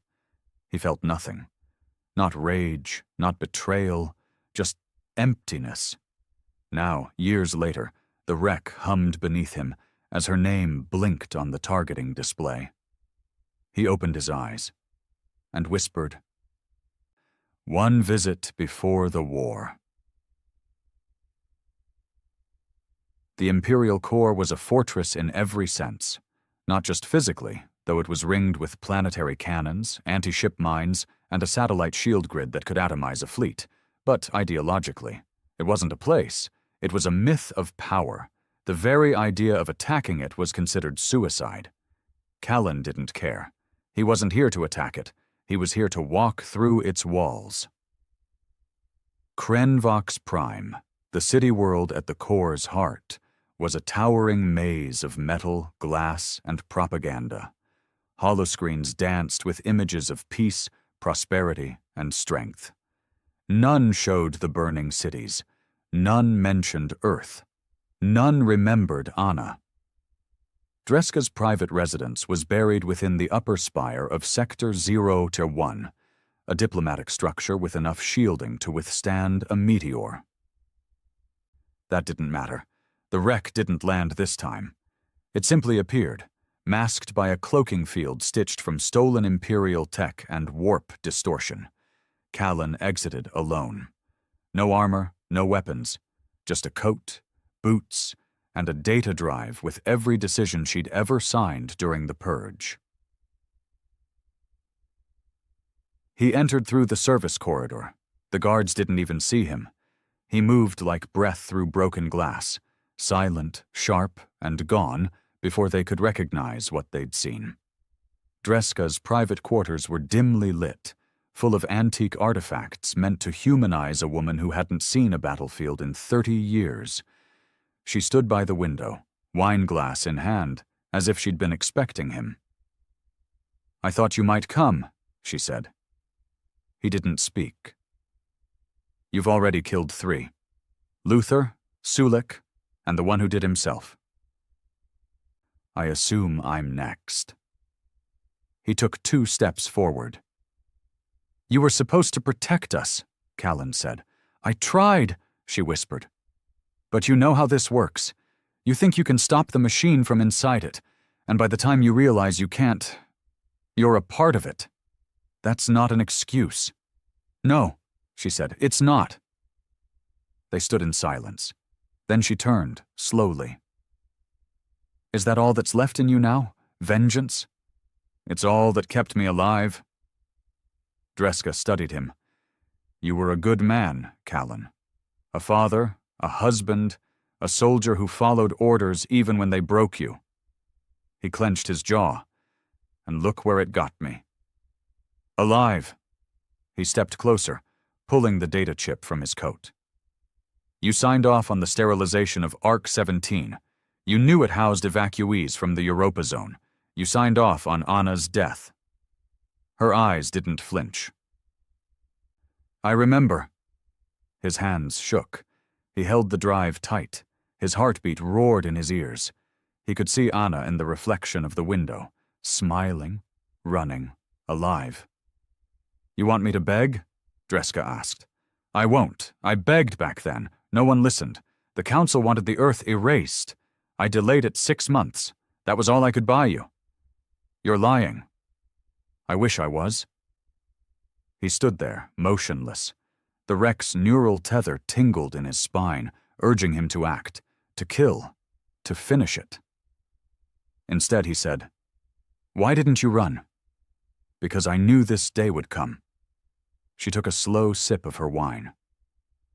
He felt nothing. Not rage, not betrayal, just emptiness. Now, years later, the wreck hummed beneath him as her name blinked on the targeting display. He opened his eyes and whispered, "One visit before the war." The Imperial Core was a fortress in every sense, not just physically, though it was ringed with planetary cannons, anti-ship mines, and a satellite shield grid that could atomize a fleet, but ideologically. It wasn't a place, it was a myth of power. The very idea of attacking it was considered suicide. Callan didn't care. He wasn't here to attack it. He was here to walk through its walls. Krenvox Prime, the city world at the core's heart, was a towering maze of metal, glass, and propaganda. Holoscreens danced with images of peace, prosperity, and strength. None showed the burning cities. None mentioned Earth. None remembered Anna. Dreska's private residence was buried within the upper spire of Sector 0-1, a diplomatic structure with enough shielding to withstand a meteor. That didn't matter. The wreck didn't land this time. It simply appeared, masked by a cloaking field stitched from stolen Imperial tech and warp distortion. Callan exited alone. No armor, no weapons, just a coat, boots, and a data drive with every decision she'd ever signed during the Purge. He entered through the service corridor. The guards didn't even see him. He moved like breath through broken glass, silent, sharp, and gone before they could recognize what they'd seen. Dreska's private quarters were dimly lit, full of antique artifacts meant to humanize a woman who hadn't seen a battlefield in 30 years. She stood by the window, wineglass in hand, as if she'd been expecting him. "I thought you might come," she said. He didn't speak. "You've already killed 3. Luther, Sulik, and the one who did himself. I assume I'm next." He took 2 steps forward. "You were supposed to protect us," Callan said. "I tried," she whispered. "But you know how this works. You think you can stop the machine from inside it, and by the time you realize you can't, you're a part of it. That's not an excuse." "No," she said, "it's not." They stood in silence. Then she turned, slowly. "Is that all that's left in you now? Vengeance?" "It's all that kept me alive." Dreska studied him. "You were a good man, Callan. A father, a husband, a soldier who followed orders even when they broke you." He clenched his jaw. "And look where it got me." "Alive." He stepped closer, pulling the data chip from his coat. "You signed off on the sterilization of ARC-17. You knew it housed evacuees from the Europa Zone. You signed off on Anna's death." Her eyes didn't flinch. "I remember." His hands shook. He held the drive tight. His heartbeat roared in his ears. He could see Anna in the reflection of the window, smiling, running, alive. "You want me to beg?" Dreska asked. "I won't. I begged back then. No one listened. The Council wanted the Earth erased. I delayed it 6 months. That was all I could buy you." "You're lying." "I wish I was." He stood there, motionless. The wreck's neural tether tingled in his spine, urging him to act, to kill, to finish it. Instead, he said, "Why didn't you run?" "Because I knew this day would come." She took a slow sip of her wine.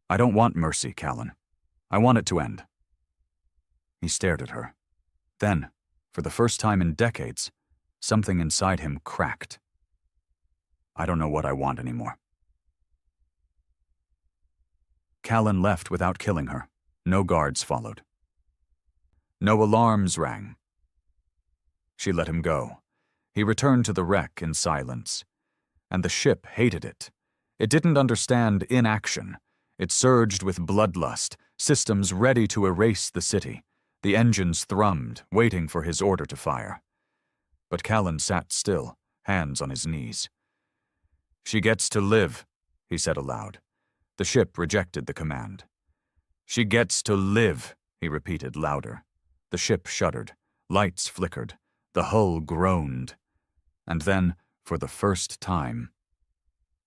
"I don't want mercy, Callan. I want it to end." He stared at her. Then, for the first time in decades, something inside him cracked. "I don't know what I want anymore." Callan left without killing her. No guards followed. No alarms rang. She let him go. He returned to the wreck in silence. And the ship hated it. It didn't understand inaction. It surged with bloodlust, systems ready to erase the city. The engines thrummed, waiting for his order to fire. But Callan sat still, hands on his knees. "She gets to live," he said aloud. The ship rejected the command. "She gets to live," he repeated louder. The ship shuddered. Lights flickered. The hull groaned. And then, for the first time,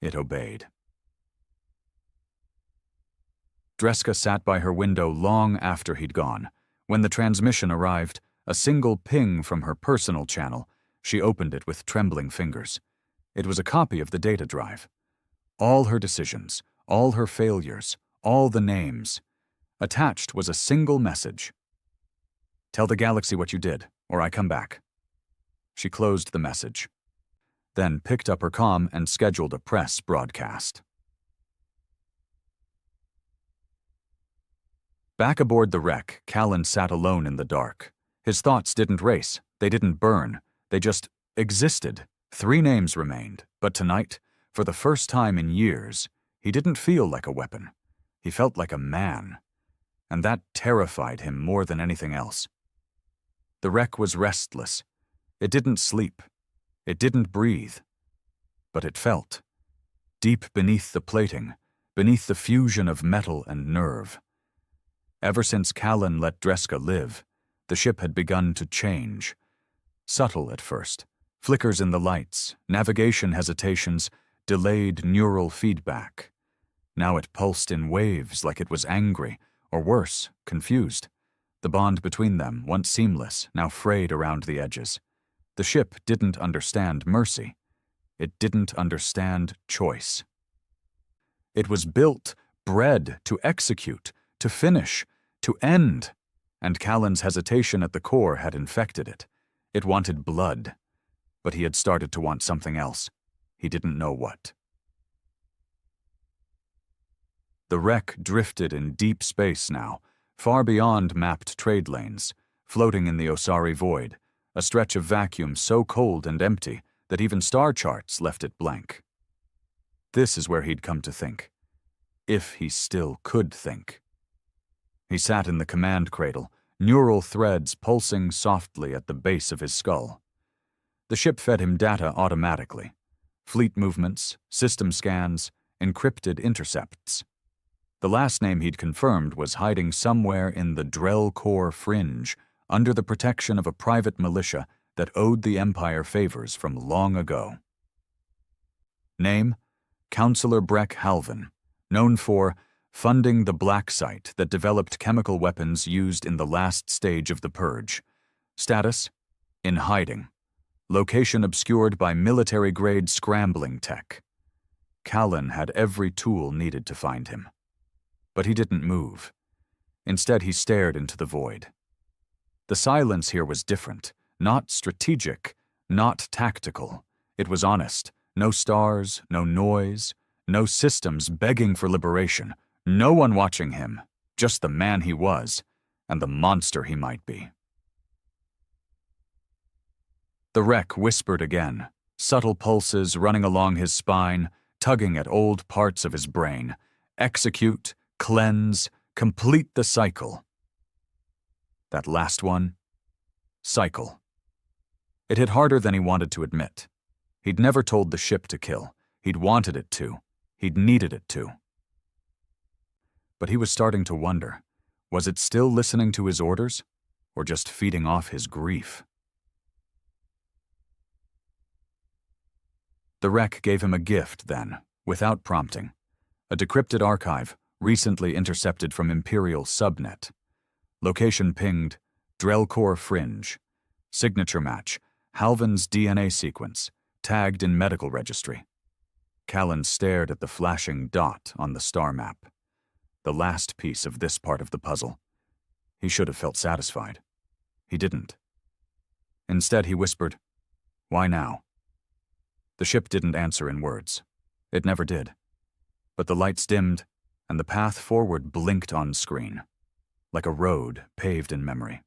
it obeyed. Dreska sat by her window long after he'd gone. When the transmission arrived, a single ping from her personal channel, she opened it with trembling fingers. It was a copy of the data drive. All her decisions, all her failures, all the names. Attached was a single message. "Tell the galaxy what you did, or I come back." She closed the message, then picked up her comm and scheduled a press broadcast. Back aboard the wreck, Callan sat alone in the dark. His thoughts didn't race, they didn't burn, they just existed. 3 names remained, but tonight, for the first time in years, he didn't feel like a weapon. He felt like a man. And that terrified him more than anything else. The wreck was restless. It didn't sleep. It didn't breathe. But it felt. Deep beneath the plating, beneath the fusion of metal and nerve. Ever since Callan let Dreska live, the ship had begun to change. Subtle at first, flickers in the lights, navigation hesitations, delayed neural feedback. Now it pulsed in waves like it was angry, or worse, confused. The bond between them, once seamless, now frayed around the edges. The ship didn't understand mercy. It didn't understand choice. It was built, bred to execute, to finish, to end, and Callan's hesitation at the core had infected it. It wanted blood, but he had started to want something else. He didn't know what. The wreck drifted in deep space now, far beyond mapped trade lanes, floating in the Osari void, a stretch of vacuum so cold and empty that even star charts left it blank. This is where he'd come to think. If he still could think. He sat in the command cradle, neural threads pulsing softly at the base of his skull. The ship fed him data automatically. Fleet movements, system scans, encrypted intercepts. The last name he'd confirmed was hiding somewhere in the Drell Core fringe, under the protection of a private militia that owed the Empire favors from long ago. Name: Counselor Breck Halvin, known for funding the Black Site that developed chemical weapons used in the last stage of the Purge. Status: in hiding. Location obscured by military-grade scrambling tech. Callan had every tool needed to find him. But he didn't move. Instead, he stared into the void. The silence here was different, not strategic, not tactical. It was honest. No stars, no noise, no systems begging for liberation, no one watching him, just the man he was, and the monster he might be. The wreck whispered again, subtle pulses running along his spine, tugging at old parts of his brain. Execute, cleanse, complete the cycle. That last one? Cycle. It hit harder than he wanted to admit. He'd never told the ship to kill. He'd wanted it to. He'd needed it to. But he was starting to wonder, was it still listening to his orders, or just feeding off his grief? The wreck gave him a gift then, Without prompting. A decrypted archive, recently intercepted from Imperial subnet. Location pinged, Drellcore Fringe. Signature match, Halvin's DNA sequence, tagged in medical registry. Callan stared at the flashing dot on the star map. The last piece of this part of the puzzle. He should have felt satisfied. He didn't. Instead, he whispered, "Why now?" The ship didn't answer in words. It never did. But the lights dimmed, and the path forward blinked on screen, like a road paved in memory.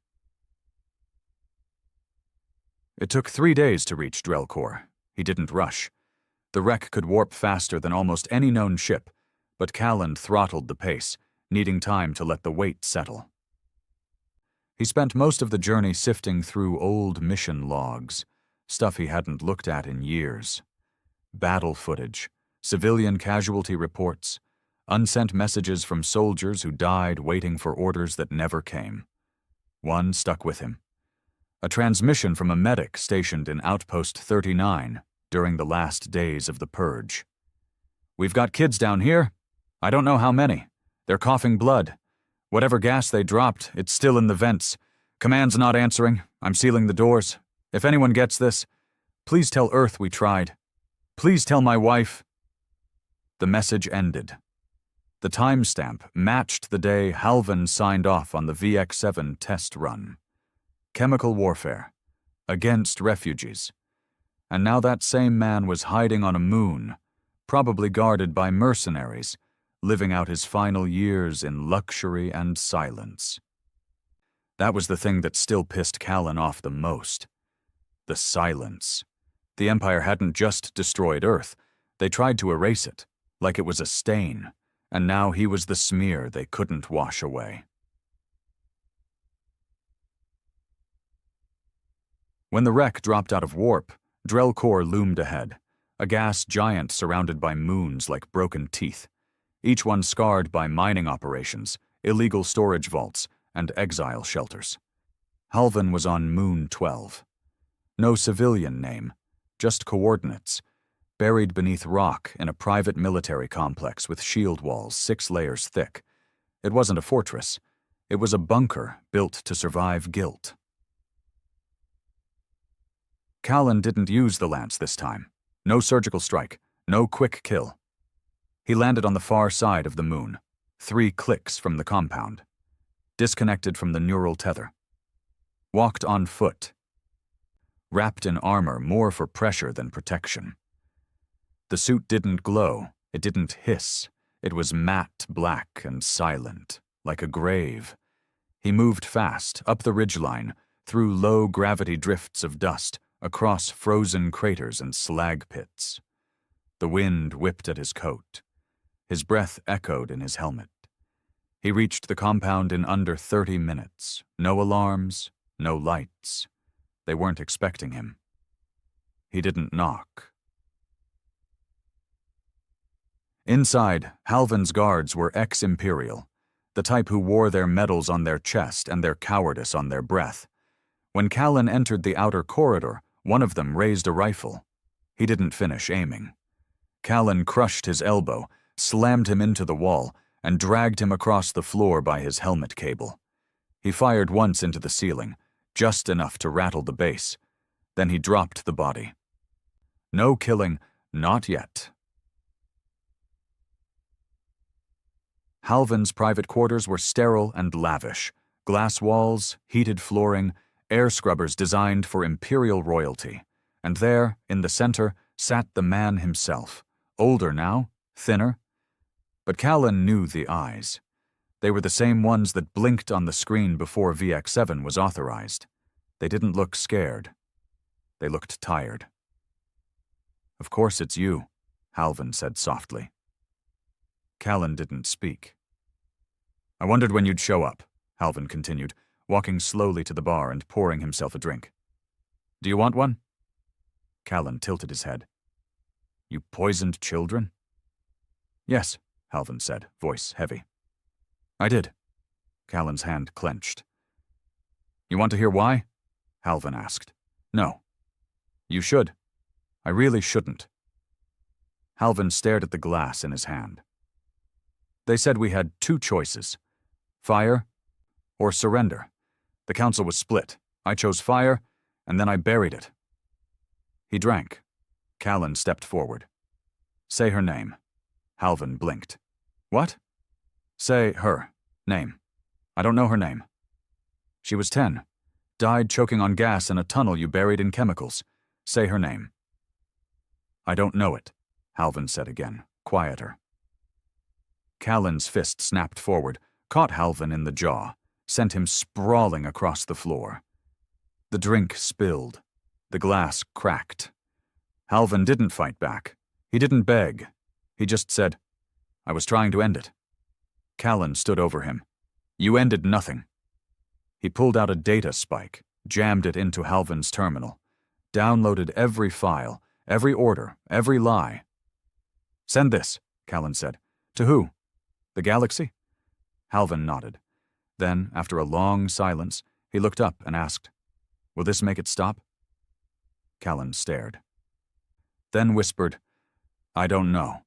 It took 3 days to reach Drellcore. He didn't rush. The wreck could warp faster than almost any known ship, but Callan throttled the pace, needing time to let the weight settle. He spent most of the journey sifting through old mission logs, stuff he hadn't looked at in years. Battle footage, civilian casualty reports, unsent messages from soldiers who died waiting for orders that never came. One stuck with him. A transmission from a medic stationed in Outpost 39 during the last days of the purge. "We've got kids down here. I don't know how many. They're coughing blood. Whatever gas they dropped, it's still in the vents. Command's not answering. I'm sealing the doors. If anyone gets this, please tell Earth we tried. Please tell my wife." The message ended. The timestamp matched the day Halvin signed off on the VX-7 test run. Chemical warfare. Against refugees. And now that same man was hiding on a moon, probably guarded by mercenaries, living out his final years in luxury and silence. That was the thing that still pissed Callan off the most. The silence. The Empire hadn't just destroyed Earth. They tried to erase it, like it was a stain, and now he was the smear they couldn't wash away. When the wreck dropped out of warp, Drellcore loomed ahead, a gas giant surrounded by moons like broken teeth, each one scarred by mining operations, illegal storage vaults, and exile shelters. Halvin was on Moon 12. No civilian name, just coordinates, buried beneath rock in a private military complex with shield walls 6 layers thick. It wasn't a fortress. It was a bunker built to survive guilt. Callan didn't use the lance this time. No surgical strike, no quick kill. He landed on the far side of the moon, 3 clicks from the compound. Disconnected from the neural tether. Walked on foot. Wrapped in armor more for pressure than protection. The suit didn't glow, it didn't hiss. It was matte black and silent, like a grave. He moved fast, up the ridgeline, through low-gravity drifts of dust, across frozen craters and slag pits. The wind whipped at his coat. His breath echoed in his helmet. He reached the compound in under 30 minutes. No alarms, no lights. They weren't expecting him. He didn't knock. Inside, Halvin's guards were ex-Imperial, the type who wore their medals on their chest and their cowardice on their breath. When Callan entered the outer corridor, one of them raised a rifle. He didn't finish aiming. Callan crushed his elbow, slammed him into the wall, and dragged him across the floor by his helmet cable. He fired once into the ceiling, just enough to rattle the base. Then he dropped the body. No killing, not yet. Halvin's private quarters were sterile and lavish. Glass walls, heated flooring, air scrubbers designed for Imperial royalty. And there, in the center, sat the man himself. Older now, thinner. But Callan knew the eyes. They were the same ones that blinked on the screen before VX-7 was authorized. They didn't look scared. They looked tired. "Of course it's you," Halvin said softly. Callan didn't speak. "I wondered when you'd show up," Halvin continued, walking slowly to the bar and pouring himself a drink. "Do you want one?" Callan tilted his head. "You poisoned children?" "Yes," Halvin said, voice heavy. "I did." Callan's hand clenched. "You want to hear why?" Halvin asked. "No." "You should." "I really shouldn't." Halvin stared at the glass in his hand. They said we had two choices: fire or surrender. The council was split. I chose fire, and then I buried it. He drank. Callan stepped forward. Say her name. Halvin blinked. What? Say her name. I don't know her name. She was 10. Died choking on gas in a tunnel you buried in chemicals. Say her name. I don't know it, Halvin said again, quieter. Callan's fist snapped forward, caught Halvin in the jaw, sent him sprawling across the floor. The drink spilled. The glass cracked. Halvin didn't fight back. He didn't beg. He just said, I was trying to end it. Callan stood over him. You ended nothing. He pulled out a data spike, jammed it into Halvin's terminal, downloaded every file, every order, every lie. Send this, Callan said. To who? The galaxy? Halvin nodded. Then, after a long silence, he looked up and asked, Will this make it stop? Callan stared. Then whispered, I don't know.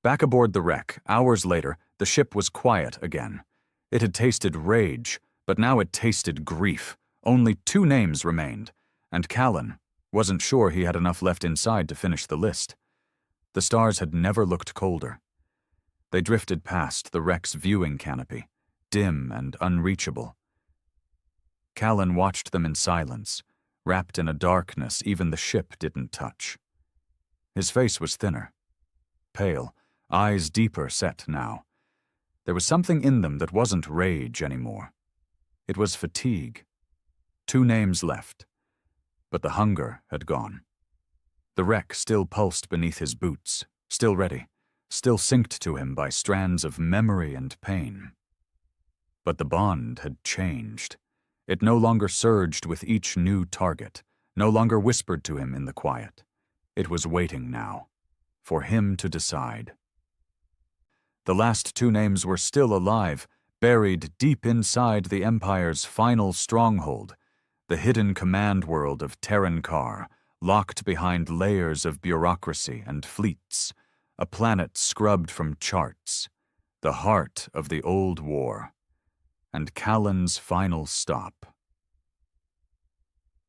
Back aboard the wreck, hours later, the ship was quiet again. It had tasted rage, but now it tasted grief. Only 2 names remained, and Callan wasn't sure he had enough left inside to finish the list. The stars had never looked colder. They drifted past the wreck's viewing canopy, dim and unreachable. Callan watched them in silence, wrapped in a darkness even the ship didn't touch. His face was thinner, pale, eyes deeper set now. There was something in them that wasn't rage anymore. It was fatigue. 2 names left, but the hunger had gone. The wreck still pulsed beneath his boots, still ready, still synced to him by strands of memory and pain. But the bond had changed. It no longer surged with each new target, no longer whispered to him in the quiet. It was waiting now, for him to decide. The last 2 names were still alive, buried deep inside the Empire's final stronghold, the hidden command world of Terran Kar, locked behind layers of bureaucracy and fleets, a planet scrubbed from charts, the heart of the old war, and Callan's final stop.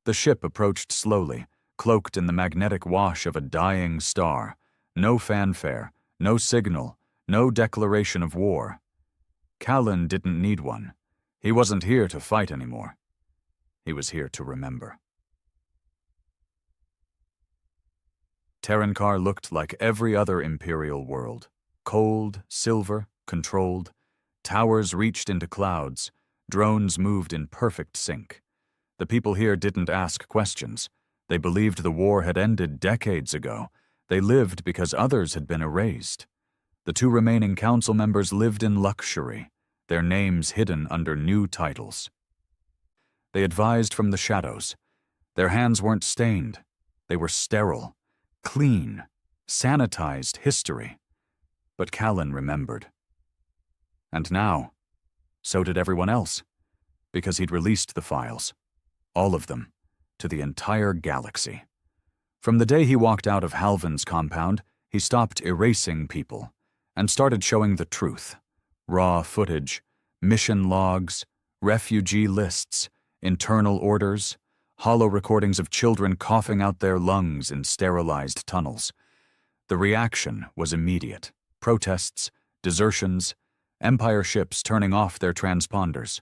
The ship approached slowly, cloaked in the magnetic wash of a dying star. No fanfare, no signal, no declaration of war. Callan didn't need one. He wasn't here to fight anymore. He was here to remember. Terran Kar looked like every other Imperial world. Cold, silver, controlled. Towers reached into clouds. Drones moved in perfect sync. The people here didn't ask questions. They believed the war had ended decades ago. They lived because others had been erased. The 2 remaining council members lived in luxury, their names hidden under new titles. They advised from the shadows. Their hands weren't stained. They were sterile, clean, sanitized history. But Callan remembered. And now, so did everyone else, because he'd released the files, all of them, to the entire galaxy. From the day he walked out of Halvin's compound, he stopped erasing people and started showing the truth. Raw footage, mission logs, refugee lists, internal orders, hollow recordings of children coughing out their lungs in sterilized tunnels. The reaction was immediate. Protests, desertions, Empire ships turning off their transponders.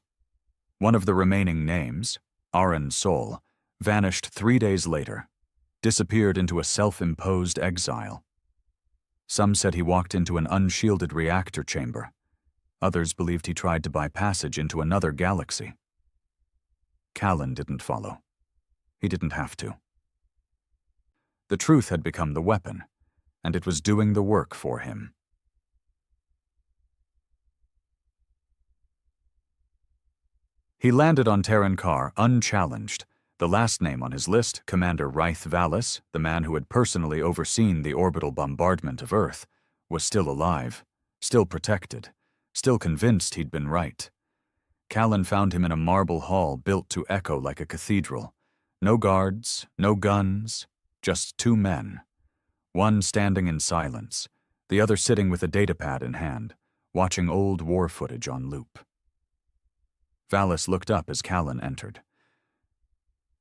One of the remaining names, Aran Sol, vanished 3 days later, disappeared into a self-imposed exile. Some said he walked into an unshielded reactor chamber. Others believed he tried to buy passage into another galaxy. Callan didn't follow. He didn't have to. The truth had become the weapon, and it was doing the work for him. He landed on Terran Kar unchallenged. The last name on his list, Commander Ryth Vallis, the man who had personally overseen the orbital bombardment of Earth, was still alive, still protected, still convinced he'd been right. Callan found him in a marble hall built to echo like a cathedral. No guards, no guns, just two men. One standing in silence, the other sitting with a datapad in hand, watching old war footage on loop. Valis looked up as Callan entered.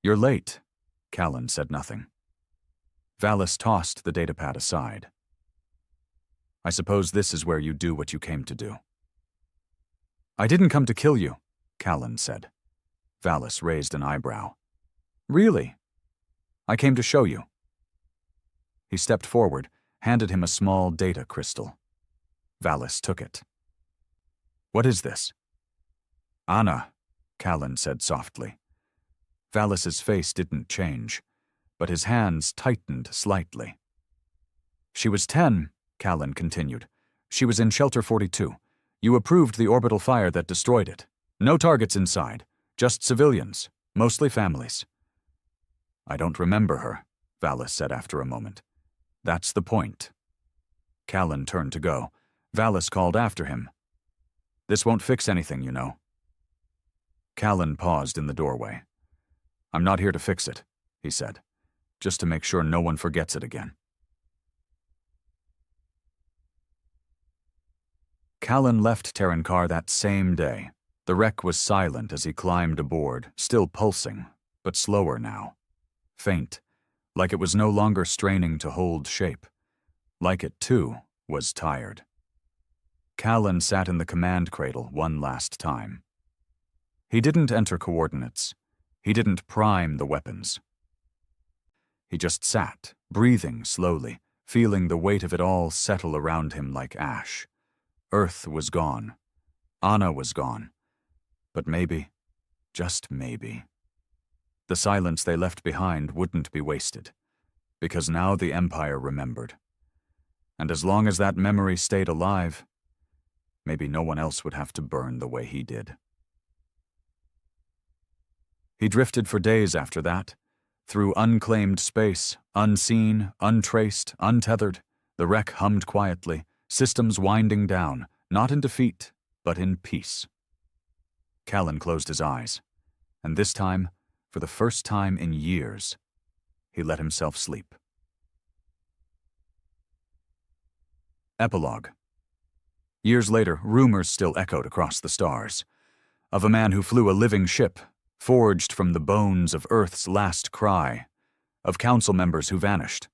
"You're late." Callan said nothing. Valis tossed the datapad aside. "I suppose this is where you do what you came to do." "I didn't come to kill you," Callan said. Valis raised an eyebrow. "Really? I came to show you." He stepped forward, handed him a small data crystal. Valis took it. "What is this?" "Anna," Callan said softly. Valis's face didn't change, but his hands tightened slightly. "She was 10, Callan continued. "She was in Shelter 42. You approved the orbital fire that destroyed it. No targets inside, just civilians, mostly families." "I don't remember her," Valis said after a moment. "That's the point." Callan turned to go. Valis called after him. "This won't fix anything, you know." Callan paused in the doorway. "I'm not here to fix it," he said, "just to make sure no one forgets it again." Callan left Terrankar that same day. The wreck was silent as he climbed aboard, still pulsing, but slower now. Faint, like it was no longer straining to hold shape. Like it, too, was tired. Callan sat in the command cradle one last time. He didn't enter coordinates. He didn't prime the weapons. He just sat, breathing slowly, feeling the weight of it all settle around him like ash. Earth was gone. Anna was gone. But maybe, just maybe, the silence they left behind wouldn't be wasted, because now the Empire remembered. And as long as that memory stayed alive, maybe no one else would have to burn the way he did. He drifted for days after that, through unclaimed space, unseen, untraced, untethered. The wreck hummed quietly, systems winding down, not in defeat, but in peace. Callan closed his eyes, and this time, for the first time in years, he let himself sleep. Epilogue. Years later, rumors still echoed across the stars, of a man who flew a living ship, forged from the bones of Earth's last cry, of council members who vanished,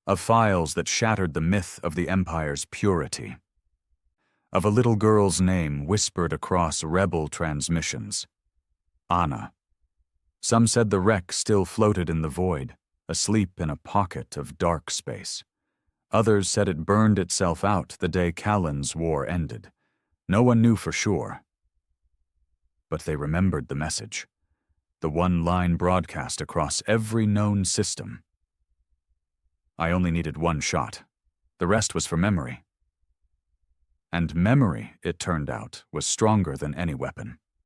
of files that shattered the myth of the Empire's purity, of a little girl's name whispered across rebel transmissions, Anna. Some said the wreck still floated in the void, asleep in a pocket of dark space. Others said it burned itself out the day Callan's war ended. No one knew for sure. But they remembered the message, the one-line broadcast across every known system. I only needed one shot. The rest was for memory. And memory, it turned out, was stronger than any weapon.